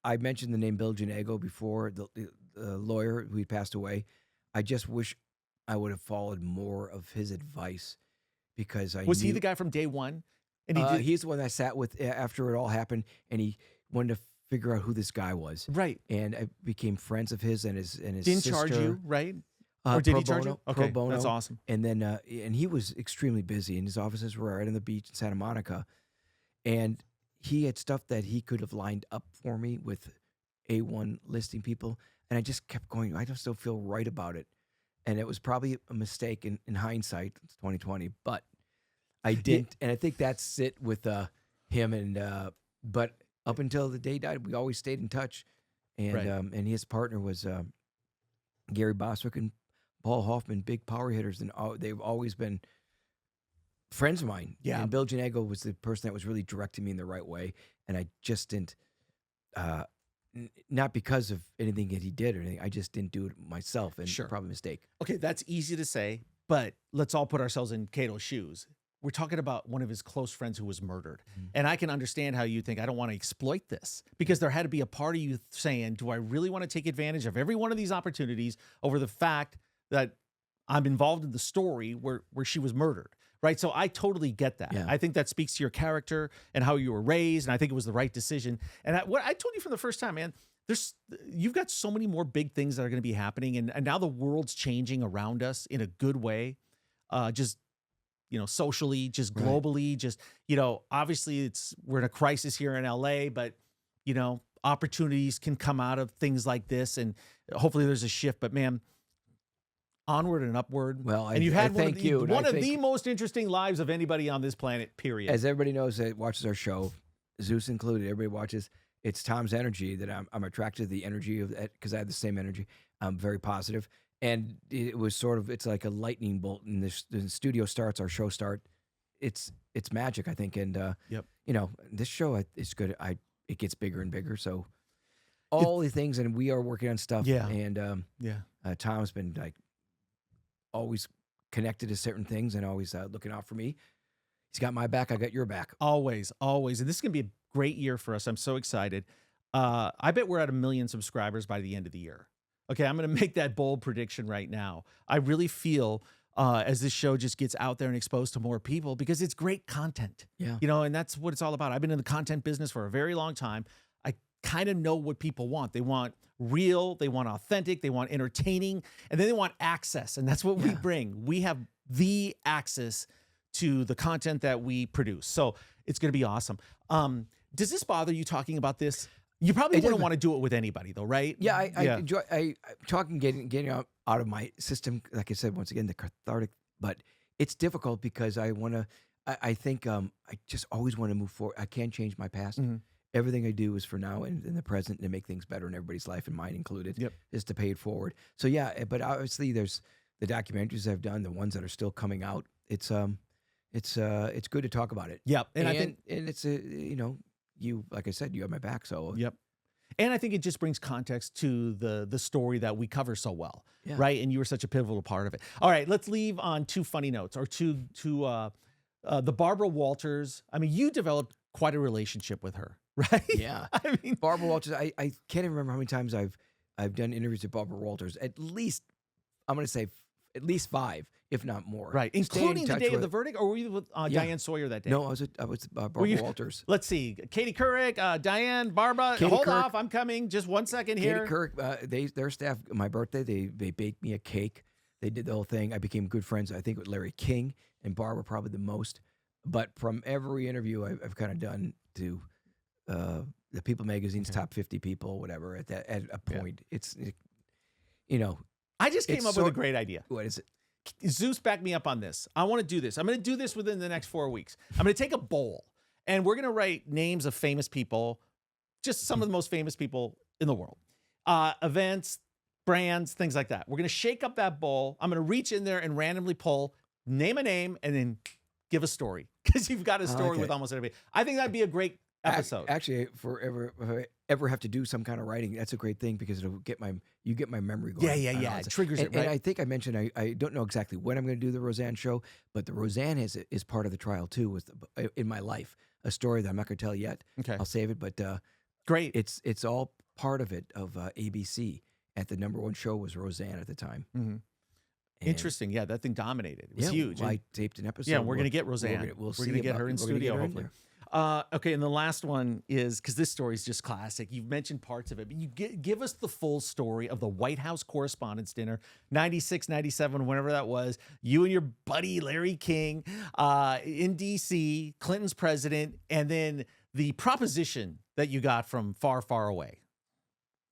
I mentioned the name Bill Janego before, the lawyer who passed away. I just wish I would have followed more of his advice because I was he the guy from day one? And he's the one I sat with after it all happened, and he wanted to figure out who this guy was. Right. And I became friends of his and his didn't sister. charge you, right? Or did he charge you? Okay, pro bono. that's awesome. And then and he was extremely busy, and his offices were right on the beach in Santa Monica, and he had stuff that he could have lined up for me with A1 listing people, and I just kept going, I just don't feel right about it. And it was probably a mistake in hindsight, it's 2020, but I didn't. And I think that's it with him. And but up until the day he died, we always stayed in touch. And and his partner was Gary Boswick and Paul Hoffman, big power hitters, and they've always been friends of mine. Yeah. And Bill Janego was the person that was really directing me in the right way. And I just didn't, not because of anything that he did or anything, I just didn't do it myself, and probably a mistake. Okay, that's easy to say, but let's all put ourselves in Kato's shoes. We're talking about one of his close friends who was murdered. And I can understand how you think, I don't want to exploit this, because there had to be a part of you saying, do I really want to take advantage of every one of these opportunities over the fact that I'm involved in the story where she was murdered, right? So I totally get that. Yeah. I think that speaks to your character and how you were raised, and I think it was the right decision. And what I told you from the first time, man, you've got so many more big things that are going to be happening, and now the world's changing around us in a good way. Just socially, just globally, just, obviously we're in a crisis here in LA, but, opportunities can come out of things like this, and hopefully there's a shift. But man, onward and upward. Well, and you had one of the the most interesting lives of anybody on this planet, period. As everybody knows that watches our show, Zeus included, everybody watches, it's Tom's energy that I'm attracted to, the energy of that, because I have the same energy. I'm very positive. And it was it's like a lightning bolt, and the studio starts, our show start. It's magic, I think. And, this show, it's good. It gets bigger and bigger. So all the things, and we are working on stuff. Yeah. And Tom's been always connected to certain things and always looking out for me. He's got my back. I got your back. Always, always. And this is going to be a great year for us. I'm so excited. I bet we're at 1 million subscribers by the end of the year. Okay, I'm going to make that bold prediction right now. I really feel as this show just gets out there and exposed to more people, because it's great content. Yeah. And that's what it's all about. I've been in the content business for a very long time. I kind of know what people want. They want real, they want authentic, they want entertaining, and then they want access. And that's what we bring. We have the access to the content that we produce. So it's going to be awesome. Does this bother you talking about this? You probably wouldn't want to do it with anybody, though, right? Yeah, I enjoy talking, getting out of my system. Like I said, once again, the cathartic. But it's difficult because I want to. I think I just always want to move forward. I can't change my past. Mm-hmm. Everything I do is for now and in the present, and to make things better in everybody's life, and mine included. Yep. Is to pay it forward. So yeah, but obviously there's the documentaries I've done, the ones that are still coming out. It's good to talk about it. Yep, and I think it's you, like I said, you have my back. So yep. And I think it just brings context to the story that we cover so well, right? And you were such a pivotal part of it. All right, let's leave on two funny notes, or the Barbara Walters. I mean, you developed quite a relationship with her, right? Yeah. I mean, Barbara Walters. I can't even remember how many times I've done interviews with Barbara Walters. At least, I'm going to say at least 5, if not more. Right, including the day of the verdict, or were you with Diane Sawyer that day? No, I was Barbara Walters. Let's see, Katie Couric, Diane, Barbara. Hold off, I'm coming. Just 1 second here. Katie Couric, their staff. My birthday, they baked me a cake. They did the whole thing. I became good friends, I think, with Larry King and Barbara probably the most. But from every interview I've kind of done to the People magazine's top 50 people, whatever. At a point, it's I just came up with a great idea. What is it? Zeus, back me up on this. I want to do this. I'm going to do this within the next 4 weeks. I'm going to take a bowl, and we're going to write names of famous people, just some of the most famous people in the world, events, brands, things like that. We're going to shake up that bowl. I'm going to reach in there and randomly pull, name a name, and then give a story, because you've got a story with almost everybody. I think that'd be a great episode. Actually, if I ever have to do some kind of writing, that's a great thing, because it'll get my memory going. Yeah. It triggers it, right? And I think I mentioned, I don't know exactly when I'm going to do the Roseanne show, but the Roseanne is part of the trial too, in my life, a story that I'm not going to tell yet. Okay. I'll save it, but great. It's all part of it, of ABC. At the #1 show was Roseanne at the time. Mm-hmm. Interesting. Yeah, that thing dominated. It was huge. Well, I taped an episode. Yeah, we're going to get Roseanne. We're going to get her in studio, hopefully. Okay, and the last one is, because this story is just classic. You've mentioned parts of it, but you give us the full story of the White House Correspondents' Dinner, 96, 97, whenever that was. You and your buddy Larry King in D.C., Clinton's president, and then the proposition that you got from far, far away.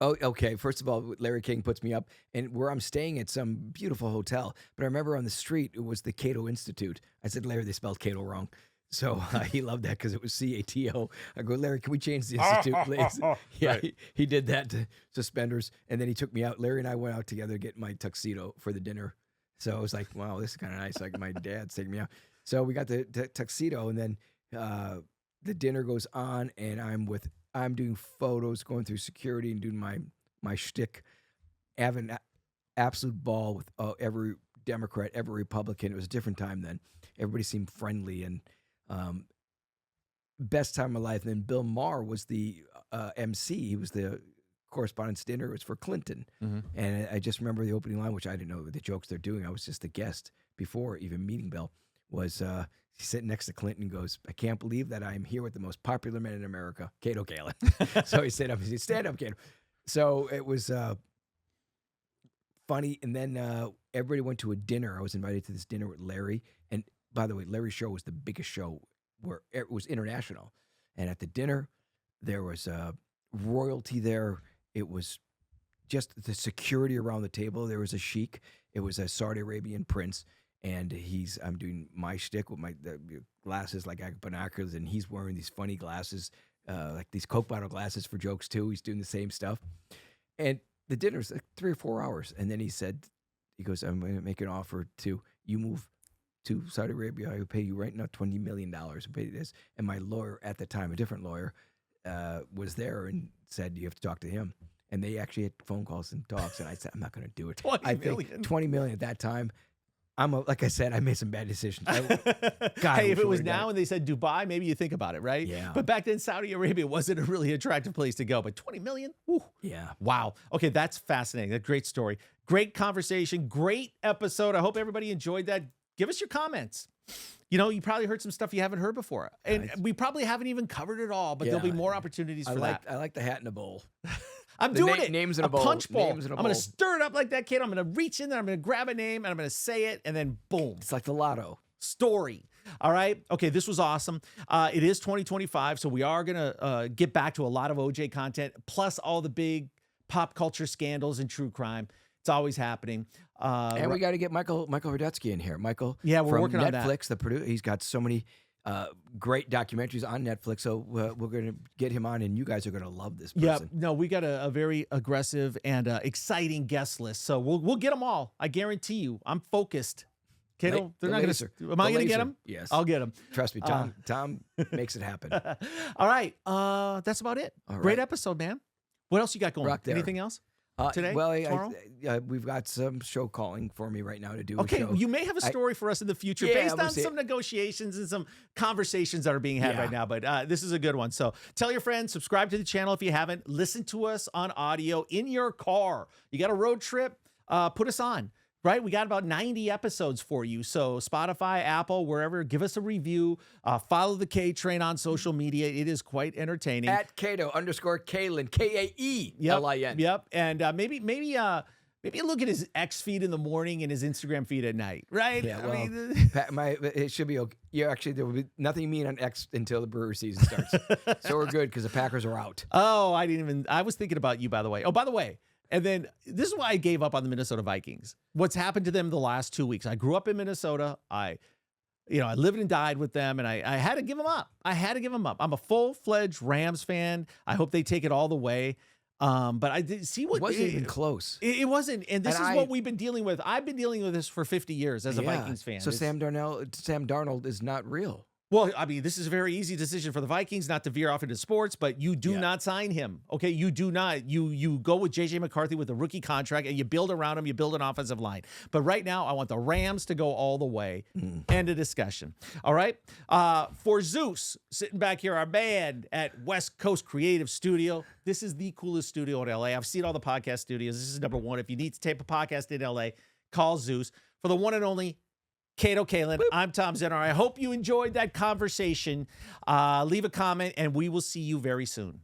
Oh, okay. First of all, Larry King puts me up, and where I'm staying at some beautiful hotel. But I remember on the street, it was the Cato Institute. I said, Larry, they spelled Cato wrong. So he loved that, because it was CATO. I go, Larry, can we change the institute, please? Yeah, Right. he did that to suspenders, and then he took me out. Larry and I went out together to get my tuxedo for the dinner. So I was like, wow, this is kind of nice. Like my dad's taking me out. So we got the tuxedo, and then the dinner goes on, and I'm doing photos, going through security and doing my shtick, having an absolute ball with every Democrat, every Republican. It was a different time then. Everybody seemed friendly, and best time of my life. And then Bill Maher was the MC. He was the Correspondents' Dinner. It was for Clinton. Mm-hmm. And I just remember the opening line, which I didn't know the jokes they're doing. I was just a guest before even meeting Bill, was he's sitting next to Clinton and goes, I can't believe that I'm here with the most popular man in America, Kato Kaelin. So he said, stand up, Kato. So it was funny. And then everybody went to a dinner. I was invited to this dinner with Larry. And by the way, Larry's show was the biggest show, where it was international. And at the dinner, there was royalty there. It was just the security around the table. There was a sheik. It was a Saudi Arabian prince. And I'm doing my shtick with my glasses, like binoculars, and he's wearing these funny glasses, like these Coke bottle glasses for jokes too. He's doing the same stuff. And the dinner's like 3 or 4 hours. And then he goes, I'm going to make an offer to you move to Saudi Arabia. I will pay you right now $20 million. I'll pay you this. And my lawyer at the time, a different lawyer, was there and said, you have to talk to him. And they actually had phone calls and talks. And I said, I'm not going to do it. Think $20 million at that time. Like I said, I made some bad decisions. Hey, if it was now and they said Dubai, maybe you think about it, right? Yeah. But back then, Saudi Arabia wasn't a really attractive place to go. But 20 million? Whew. Yeah. Wow. Okay, that's fascinating. That's a great story. Great conversation. Great episode. I hope everybody enjoyed that. Give us your comments. You know, you probably heard some stuff you haven't heard before. And we probably haven't even covered it all, but there'll be more opportunities for that. I like the hat in a bowl. I'm doing it. Names in a bowl. Punch bowl. Names in a I'm going to stir it up like that kid. I'm going to reach in there. I'm going to grab a name, and I'm going to say it, and then boom. It's like the lotto. Story. All right. Okay, this was awesome. It is 2025, so we are going to get back to a lot of OJ content, plus all the big pop culture scandals and true crime. It's always happening. And we got to get Michael Radetsky in here. Michael, yeah, we're from working on that. Netflix, the producer. He's got so many great documentaries on Netflix. So we're going to get him on, and you guys are going to love this person. Yeah, no, we got a very aggressive and exciting guest list. So we'll get them all. I guarantee you. I'm focused. Kato, they're not going to. Am I going to get them? Yes, I'll get them. Trust me, Tom makes it happen. All right, that's about it. All right. Great episode, man. What else you got going? Rock there. Anything else? Today? Well, tomorrow? we've got some show calling for me right now to do a okay, show. you may have a story for us in the future based on some negotiations and some conversations that are being had right now, but this is a good one. So tell your friends, subscribe to the channel if you haven't, listen to us on audio in your car. You got a road trip, put us on. Right? We got about 90 episodes for you. So Spotify, Apple, wherever, give us a review. Follow the K Train on social media. It is quite entertaining. At Kato_Kaelin, Kaelin. Yep. And maybe look at his X feed in the morning and his Instagram feed at night. Right? Yeah. Well, it should be okay. Yeah, actually, there will be nothing mean on X until the Brewer season starts. So we're good because the Packers are out. Oh, I was thinking about you, by the way. Oh, by the way. And then this is why I gave up on the Minnesota Vikings. What's happened to them the last 2 weeks? I grew up in Minnesota. I lived and died with them, and I had to give them up. I'm a full-fledged Rams fan. I hope they take it all the way. But I did see what it wasn't even close. It wasn't, and this is what we've been dealing with. I've been dealing with this for 50 years as a Vikings fan. So Sam Darnold is not real. Well, I mean, this is a very easy decision for the Vikings not to veer off into sports, but you do not sign him. Okay, you do not. You go with J.J. McCarthy with a rookie contract, and you build around him. You build an offensive line. But right now, I want the Rams to go all the way. End of discussion. All right. For Zeus, sitting back here, our man at West Coast Creative Studio. This is the coolest studio in L.A. I've seen all the podcast studios. This is number one. If you need to tape a podcast in L.A., call Zeus. For the one and only Kato Kaelin, I'm Tom Zenner. I hope you enjoyed that conversation. Leave a comment, and we will see you very soon.